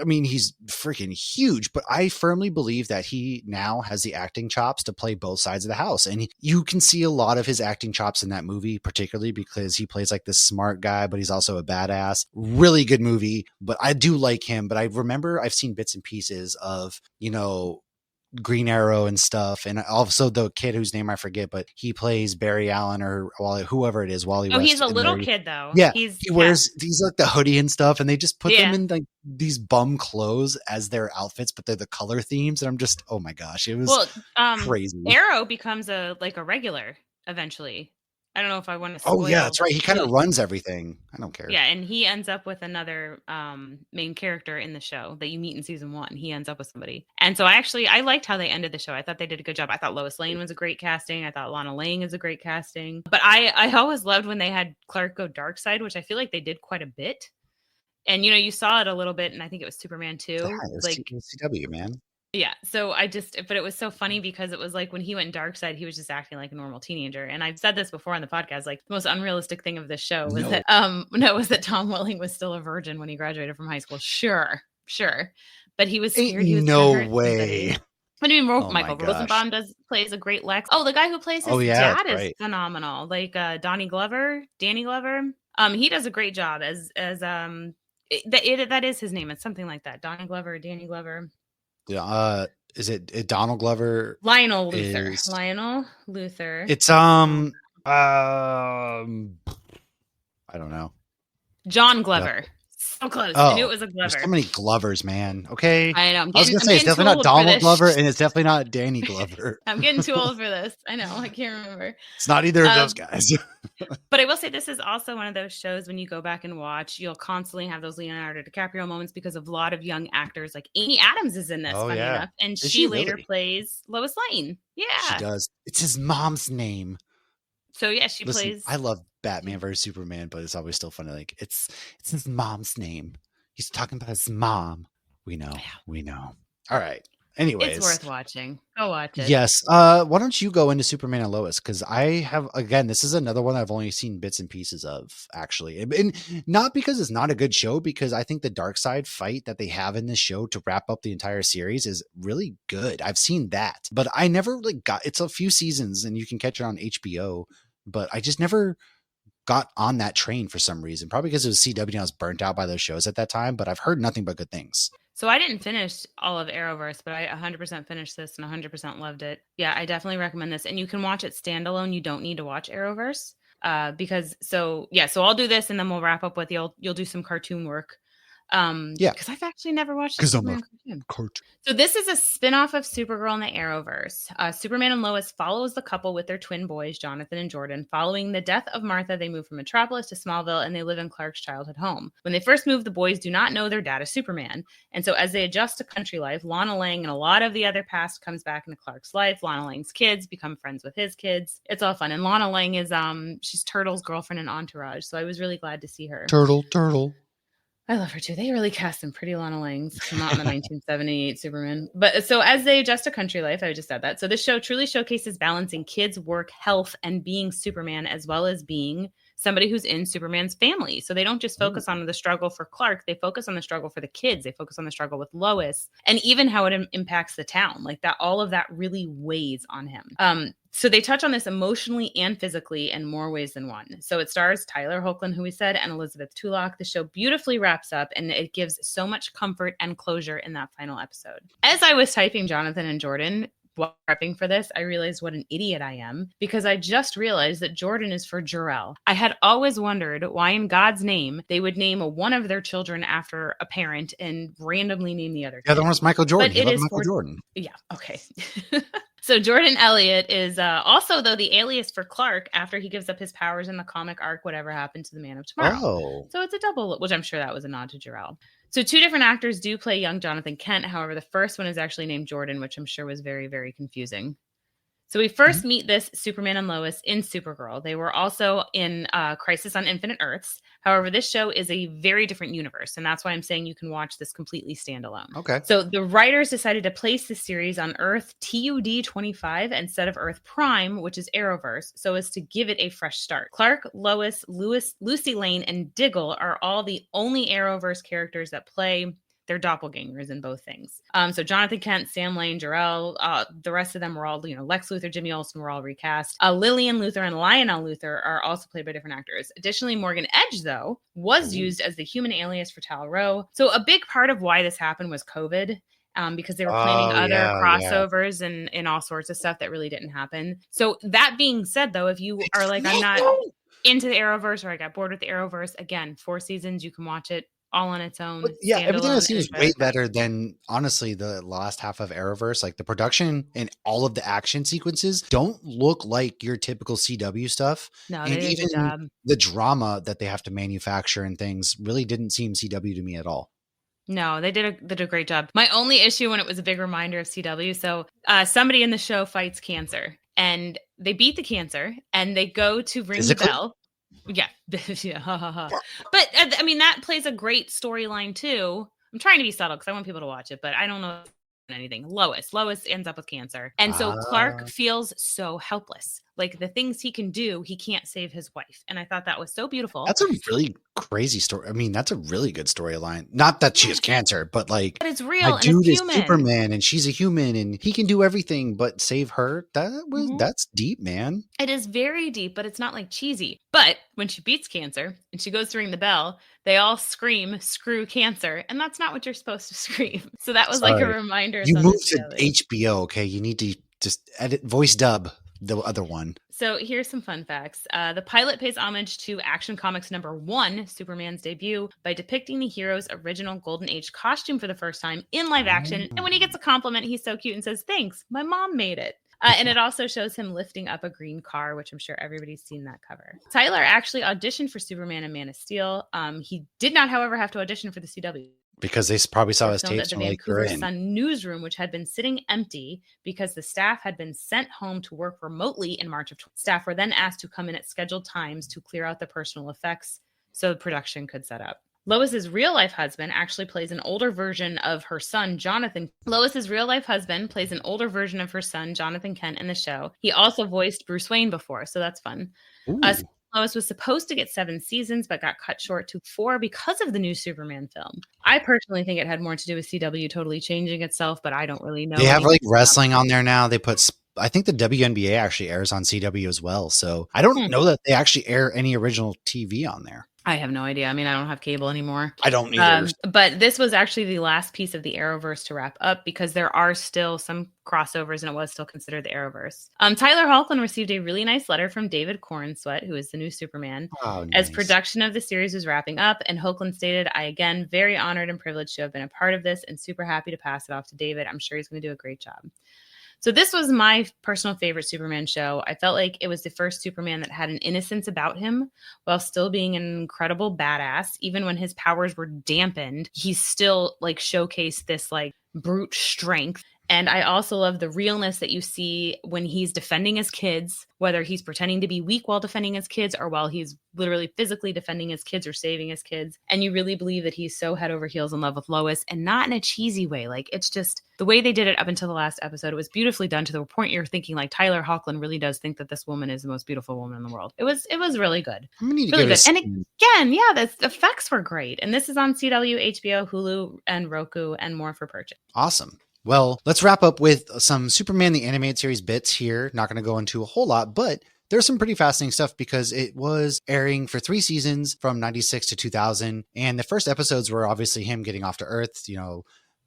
he's freaking huge, but I firmly believe that he now has the acting chops to play both sides of the house. And you can see a lot of his acting chops in that movie, particularly because he plays like this smart guy, but he's also a badass. Really good movie, but I do like him. But I remember I've seen bits and pieces of, Green Arrow and stuff, and also the kid whose name I forget, but he plays Barry Allen or whoever it is. Wally. Oh, West, he's a little kid though. Yeah, he wears these like the hoodie and stuff, and they just put them in like these bum clothes as their outfits, but they're the color themes, and I'm just, oh my gosh, it was crazy. Arrow becomes a regular eventually. I don't know if I want to spoil. Oh, yeah, that's right. He kind of runs everything. I don't care. Yeah, and he ends up with another main character in the show that you meet in season 1. He ends up with somebody. And so I liked how they ended the show. I thought they did a good job. I thought Lois Lane was a great casting. I thought Lana Lang is a great casting. But I always loved when they had Clark go dark side, which I feel like they did quite a bit. And, you saw it a little bit, and I think it was Superman 2. Yeah, it was CW, man. Yeah. So but it was so funny because it was like when he went dark side, he was just acting like a normal teenager. And I've said this before on the podcast, like the most unrealistic thing of this show was that Tom Welling was still a virgin when he graduated from high school. Sure. But he was scared. He was no way. What do you mean? Michael Rosenbaum plays a great Lex. Oh, the guy who plays his dad is phenomenal. Like Danny Glover. He does a great job as that is his name. It's something like that. Danny Glover. Is it Donald Glover? Lionel Luther. It's I don't know. John Glover. Yeah. So close. I knew it was a Glover. There's so many Glovers, man. Okay. I know. I was going to say, it's definitely not Donald Glover, and it's definitely not Danny Glover. I'm getting too old for this. I know. I can't remember. It's not either of those guys. But I will say this is also one of those shows when you go back and watch, you'll constantly have those Leonardo DiCaprio moments because of a lot of young actors. Like Amy Adams is in this, funny enough. And she later plays Lois Lane. Yeah. She does. It's his mom's name. So yeah, she plays. I love Batman vs Superman, but it's always still funny. Like it's his mom's name. He's talking about his mom. We know. All right. Anyways, it's worth watching. Go watch it. Yes. Why don't you go into Superman and Lois? Because this is another one I've only seen bits and pieces of, actually. And not because it's not a good show, because I think the dark side fight that they have in this show to wrap up the entire series is really good. I've seen that, but I never it's a few seasons and you can catch it on HBO, but I just never got on that train for some reason. Probably because it was CW and I was burnt out by those shows at that time, but I've heard nothing but good things. So I didn't finish all of Arrowverse, but I 100% finished this and 100% loved it. Yeah, I definitely recommend this. And you can watch it standalone. You don't need to watch Arrowverse so I'll do this and then we'll wrap up with you'll do some cartoon work Because I've actually never watched the Superman cartoon. So this is a spinoff of Supergirl in the Arrowverse. Superman and Lois follows the couple with their twin boys, Jonathan and Jordan. Following the death of Martha, they move from Metropolis to Smallville, and they live in Clark's childhood home. When they first move, the boys do not know their dad is Superman. And so as they adjust to country life, Lana Lang and a lot of the other past comes back into Clark's life. Lana Lang's kids become friends with his kids. It's all fun. And Lana Lang is she's Turtle's girlfriend in Entourage, so I was really glad to see her. Turtle. I love her too. They really cast some pretty Lana Langs, not in the 1978 Superman. But so as they adjust to country life, I just said that. So this show truly showcases balancing kids, work, health, and being Superman, as well as being somebody who's in Superman's family. So they don't just focus on the struggle for Clark. They focus on the struggle for the kids. They focus on the struggle with Lois, and even how it impacts the town. Like that, all of that really weighs on him. So they touch on this emotionally and physically in more ways than one. So it stars Tyler Hoechlin, who we said, and Elizabeth Tulloch. The show beautifully wraps up, and it gives so much comfort and closure in that final episode. As I was typing Jonathan and Jordan while prepping for this, I realized what an idiot I am, because I just realized that Jordan is for Jor-El. I had always wondered why in God's name they would name one of their children after a parent and randomly name the other. Yeah, the one was Michael Jordan. But it is Michael Jordan. Yeah, okay. So Jordan Elliott is also, though, the alias for Clark after he gives up his powers in the comic arc, Whatever Happened to the Man of Tomorrow. Oh. So it's a double, which I'm sure that was a nod to Jor-El. So two different actors do play young Jonathan Kent. However, the first one is actually named Jordan, which I'm sure was very, very confusing. So we first meet this Superman and Lois in Supergirl. They were also in Crisis on Infinite Earths. However, this show is a very different universe, and that's why I'm saying you can watch this completely standalone. Okay. So the writers decided to place this series on Earth TUD 25 instead of Earth Prime, which is Arrowverse, so as to give it a fresh start. Clark, Lois, Lucy Lane, and Diggle are all the only Arrowverse characters that play. They're doppelgangers in both things. So Jonathan Kent, Sam Lane, Jor-El, the rest of them were all, Lex Luthor, Jimmy Olsen were all recast. Lillian Luthor and Lionel Luthor are also played by different actors. Additionally, Morgan Edge, though, was used as the human alias for Tal-Rho. So a big part of why this happened was COVID. Because they were planning other crossovers and all sorts of stuff that really didn't happen. So that being said, though, if you are like, I'm not into the Arrowverse, or I got bored with the Arrowverse, again, 4 seasons, you can watch it all on its own. But yeah, everything else seems way better than, honestly, the last half of Arrowverse. Like the production and all of the action sequences don't look like your typical CW stuff. No, and even the drama that they have to manufacture and things really didn't seem CW to me at all. No, they did a great job. My only issue when it was a big reminder of CW. So somebody in the show fights cancer, and they beat the cancer, and they go to ring the bell. Yeah. Yeah. But I mean, that plays a great storyline too. I'm trying to be subtle because I want people to watch it, but I don't know anything. Lois ends up with cancer. And so Clark feels so helpless. Like the things he can do, he can't save his wife. And I thought that was so beautiful. That's a really crazy story. I mean, that's a really good storyline. Not that she has cancer, but like, but it's real. My dude is Superman and she's a human and he can do everything but save her. That's deep, man. It is very deep, but it's not like cheesy. But when she beats cancer and she goes to ring the bell, they all scream, "Screw cancer." And that's not what you're supposed to scream. So that was like a reminder. You moved to HBO, okay? You need to just voice dub the other one. So here's some fun facts. The pilot pays homage to Action Comics #1, Superman's debut, by depicting the hero's original Golden Age costume for the first time in live action. And when he gets a compliment, he's so cute and says, "Thanks, my mom made it." And it also shows him lifting up a green car, which I'm sure everybody's seen that cover. Tyler actually auditioned for Superman and Man of Steel. He did not, however, have to audition for the CW. Because they probably saw his tapes at the Vancouver Sun newsroom, which had been sitting empty because the staff had been sent home to work remotely in March of. Staff were then asked to come in at scheduled times to clear out the personal effects so the production could set up. Lois's real-life husband actually plays an older version of her son, Jonathan. Lois's real-life husband plays an older version of her son, Jonathan Kent, in the show. He also voiced Bruce Wayne before, so that's fun. Lois was supposed to get 7 seasons, but got cut short to 4 because of the new Superman film. I personally think it had more to do with CW totally changing itself, but I don't really know. They have like wrestling on there now. They put, I think the WNBA actually airs on CW as well. So I don't know that they actually air any original TV on there. I have no idea. I mean, I don't have cable anymore. I don't either. But this was actually the last piece of the Arrowverse to wrap up because there are still some crossovers and it was still considered the Arrowverse. Tyler Hoechlin received a really nice letter from David Corenswet, who is the new Superman, as production of the series was wrapping up. And Hoechlin stated, I again, very honored and privileged to have been a part of this and super happy to pass it off to David. I'm sure he's going to do a great job. So this was my personal favorite Superman show. I felt like it was the first Superman that had an innocence about him while still being an incredible badass. Even when his powers were dampened, he still like showcased this like brute strength. And I also love the realness that you see when he's defending his kids, whether he's pretending to be weak while defending his kids or while he's literally physically defending his kids or saving his kids. And you really believe that he's so head over heels in love with Lois, and not in a cheesy way. Like, it's just the way they did it up until the last episode. It was beautifully done to the point you're thinking like Tyler Hoechlin really does think that this woman is the most beautiful woman in the world. It was really good. Really good. And again, yeah, the effects were great. And this is on CW, HBO, Hulu, and Roku, and more for purchase. Awesome. Well, let's wrap up with some Superman the Animated Series bits here. Not going to go into a whole lot, but there's some pretty fascinating stuff because it was airing for 3 seasons from 96 to 2000. And the first episodes were obviously him getting off to Earth. You know,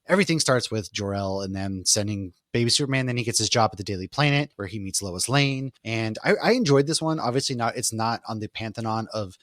everything starts with Jor-El and them sending baby Superman. Then he gets his job at the Daily Planet where he meets Lois Lane. And I enjoyed this one. Obviously it's not on the pantheon of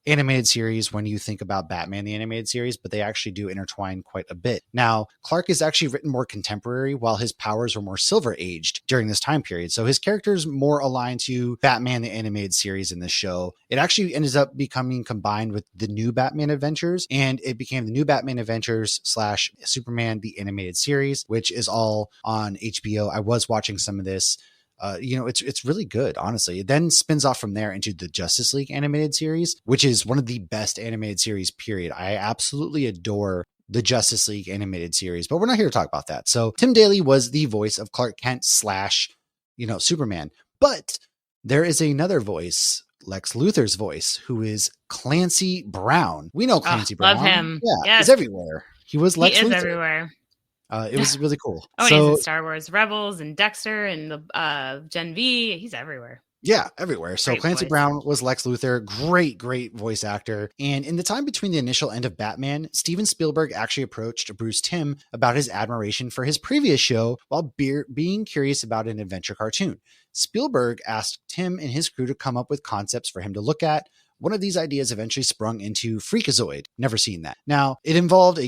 animated series when you think about Batman the Animated Series, but they actually do intertwine quite a bit. Now, Clark is actually written more contemporary while his powers were more Silver Aged during this time period. So his character's more aligned to Batman the Animated Series in this show. It actually ends up becoming combined with the New Batman Adventures, and it became the New Batman Adventures / Superman the Animated Series, which is all on HBO. I was watching some of this. It's really good, honestly. It then spins off from there into the Justice League animated series, which is one of the best animated series, period. I absolutely adore the Justice League animated series, but we're not here to talk about that. So Tim Daly was the voice of Clark Kent / Superman. But there is another voice, Lex Luthor's voice, who is Clancy Brown. We know Clancy Brown. Love him. Yeah, yes. He's everywhere. He was Lex Luthor. Everywhere. It was really cool. He's in Star Wars Rebels and Dexter and the Gen V. He's everywhere. Yeah, everywhere. So Clancy Brown was Lex Luthor. Great voice actor. And in the time between the initial end of Batman, Steven Spielberg actually approached Bruce Timm about his admiration for his previous show while being curious about an adventure cartoon. Spielberg asked Timm and his crew to come up with concepts for him to look at. One of these ideas eventually sprung into Freakazoid. Never seen that. Now, it involved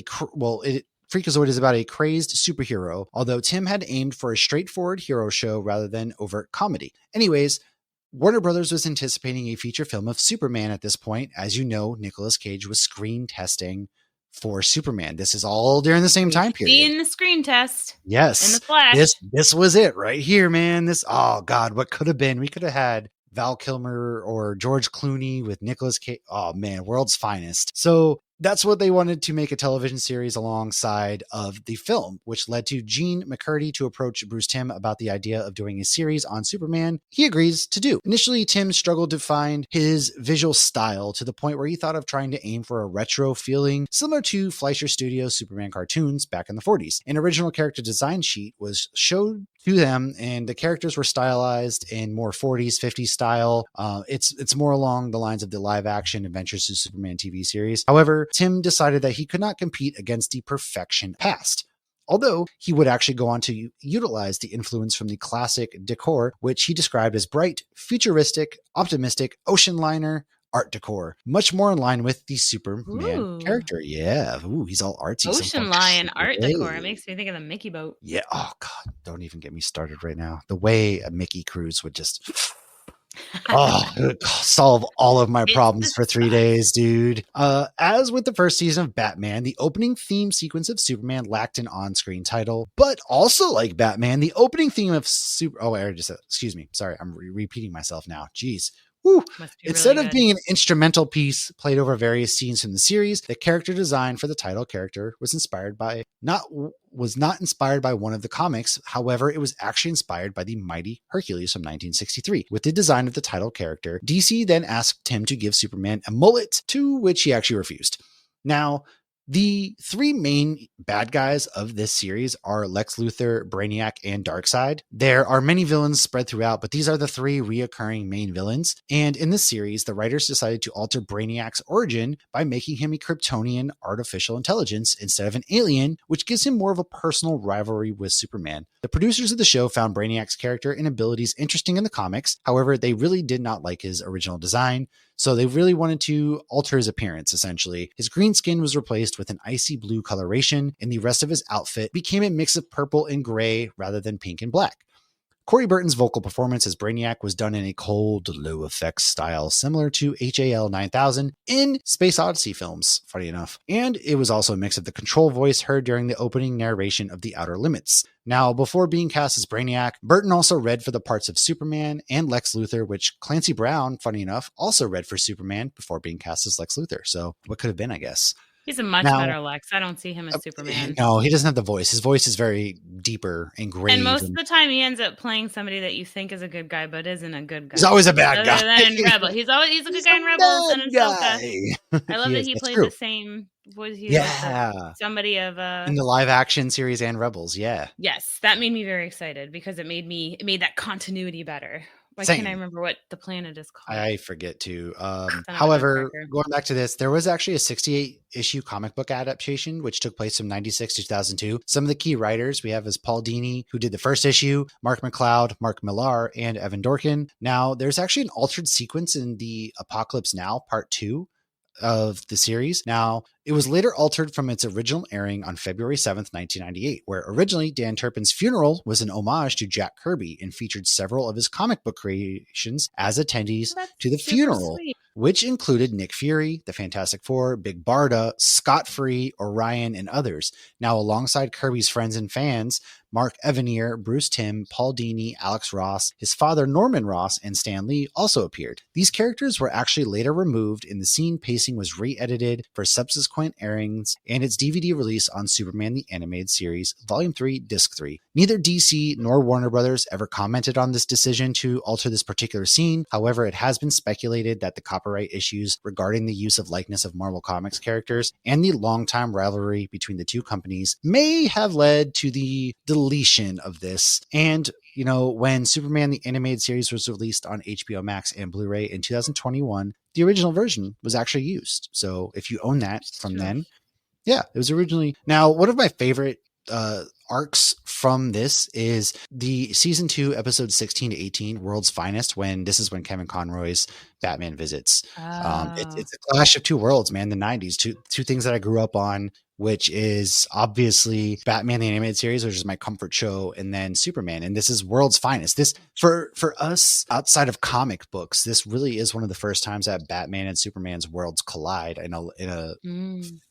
Freakazoid is about a crazed superhero, although Timm had aimed for a straightforward hero show rather than overt comedy. Anyways, Warner Brothers was anticipating a feature film of Superman at this point. As you know, Nicolas Cage was screen testing for Superman. This is all during the same time period. Seen the screen test. Yes. In the flesh. This was it right here, man. Oh God, what could have been? We could have had Val Kilmer or George Clooney with Nicolas Cage. Oh man, world's finest. So that's what they wanted to make a television series alongside of the film, which led to Gene McCurdy to approach Bruce Timm about the idea of doing a series on Superman. He agrees to do. Initially, Timm struggled to find his visual style to the point where he thought of trying to aim for a retro feeling similar to Fleischer Studios' Superman cartoons back in the 40s. An original character design sheet was showed to them, and the characters were stylized in more 40s, 50s style. It's more along the lines of the live action Adventures of Superman TV series. However, Timm decided that he could not compete against the perfection past. Although he would actually go on to utilize the influence from the classic decor, which he described as bright, futuristic, optimistic, ocean liner art decor, much more in line with the Superman character. Yeah. Ooh, he's all artsy. Ocean lion art decor. It makes me think of the Mickey boat. Yeah. Oh God. Don't even get me started right now. The way a Mickey cruise would just it would solve all of my problems for 3 days, dude. As with the first season of Batman, the opening theme sequence of Superman lacked an on-screen title, but also like Batman, the opening theme of I already just said, excuse me. Sorry, I'm repeating myself now. Jeez. Instead of being an instrumental piece played over various scenes from the series, the character design for the title character was not inspired by one of the comics. However, it was actually inspired by the Mighty Hercules from 1963. With the design of the title character, DC then asked Timm to give Superman a mullet, to which he actually refused. Now, The three main bad guys of this series are Lex Luthor, Brainiac, and Darkseid. There are many villains spread throughout, but these are the three reoccurring main villains. And in this series, the writers decided to alter Brainiac's origin by making him a Kryptonian artificial intelligence instead of an alien, which gives him more of a personal rivalry with Superman. The producers of the show found Brainiac's character and abilities interesting in the comics. However, they really did not like his original design. So they really wanted to alter his appearance, essentially. His green skin was replaced with an icy blue coloration, and the rest of his outfit became a mix of purple and gray rather than pink and black. Corey Burton's vocal performance as Brainiac was done in a cold, low effects style similar to HAL 9000 in Space Odyssey films, funny enough. And it was also a mix of the control voice heard during the opening narration of The Outer Limits. Now, before being cast as Brainiac, Burton also read for the parts of Superman and Lex Luthor, which Clancy Brown, funny enough, also read for Superman before being cast as Lex Luthor. So what could have been, I guess. He's a much better Lex. I don't see him as Superman. No, he doesn't have the voice. His voice is very deeper and grave. And most of the time, he ends up playing somebody that you think is a good guy, but isn't a good guy. He's always a bad guy. In Rebel. He's a good guy in Rebels and in Ahsoka. I love that he plays the same. Was he somebody of in the live action series and Rebels? Yeah. Yes, that made me very excited because it made that continuity better. Why can't I remember what the planet is called? I forget to. However, going back to this, there was actually a 68-issue comic book adaptation, which took place from 96 to 2002. Some of the key writers we have is Paul Dini, who did the first issue, Mark McCloud, Mark Millar, and Evan Dorkin. Now, there's actually an altered sequence in the Apocalypse Now Part 2 of the series. Now, it was later altered from its original airing on February 7th, 1998, where originally Dan Turpin's funeral was an homage to Jack Kirby and featured several of his comic book creations as attendees to the funeral, which included Nick Fury, the Fantastic Four, Big Barda, Scott Free, Orion, and others. Now, alongside Kirby's friends and fans, Mark Evanier, Bruce Timm, Paul Dini, Alex Ross, his father Norman Ross, and Stan Lee also appeared. These characters were actually later removed, and the scene pacing was re-edited for subsequent airings and its DVD release on Superman the Animated Series, Volume 3, Disc 3. Neither DC nor Warner Brothers ever commented on this decision to alter this particular scene. However, it has been speculated that the copyright issues regarding the use of likeness of Marvel Comics characters and the longtime rivalry between the two companies may have led to the deletion of this. And, you know, when Superman the Animated Series was released on HBO Max and Blu-ray in 2021, the original version was actually used. So if you own that from then, yeah, it was originally. Now, one of my favorite arcs from this is the season 2 episode 16 to 18, World's Finest, when Kevin Conroy's Batman visits. It's a clash of two worlds, man. The 90s, two things that I grew up on, which is obviously Batman the Animated Series, which is my comfort show, and then Superman. And this is World's Finest. This for us outside of comic books, this really is one of the first times that Batman and Superman's worlds collide in a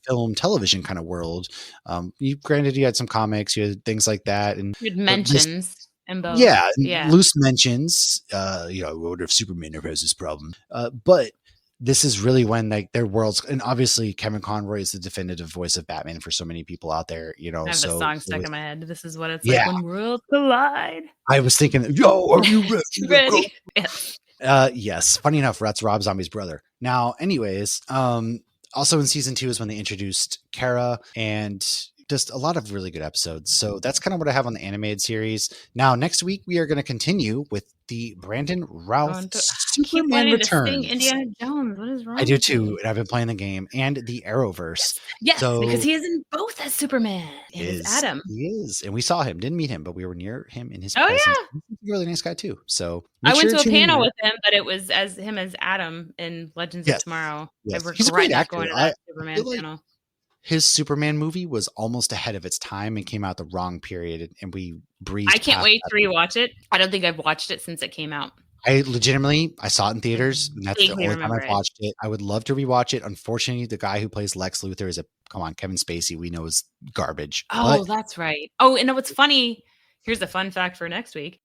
film television kind of world. Granted, you had some comics, you had things like that, and you had mentions. Both. Yeah, loose mentions. I wonder if Superman ever has this problem. But this is really when like their worlds, and obviously Kevin Conroy is the definitive voice of Batman for so many people out there. You know, I have the song stuck in my head. This is what it's like when worlds collide. I was thinking, yo, are you ready? Ready? Yes. Funny enough, that's Rob Zombie's brother. Now, anyways, also in season 2 is when they introduced Kara and just a lot of really good episodes. So that's kind of what I have on the animated series. Now, next week, we are going to continue with the Brandon Routh Superman Returns. Indiana Jones. What is wrong? I do too. And I've been playing the game and the Arrowverse. Yes, because he is in both as Superman. And as Adam. He is. And we saw him, didn't meet him, but we were near him in his presence. Yeah. He's a really nice guy too. So I went to a panel with him, but it was as Adam in Legends of Tomorrow. Yes. He's a great actor. Going to that Superman panel. His Superman movie was almost ahead of its time and came out the wrong period, and we breezed. I can't wait to rewatch it. I don't think I've watched it since it came out. I saw it in theaters, and that's the only time I've watched it. I would love to rewatch it. Unfortunately, the guy who plays Lex Luthor is Kevin Spacey. We know is garbage. Oh, that's right. Oh, and what's funny? Here's a fun fact for next week.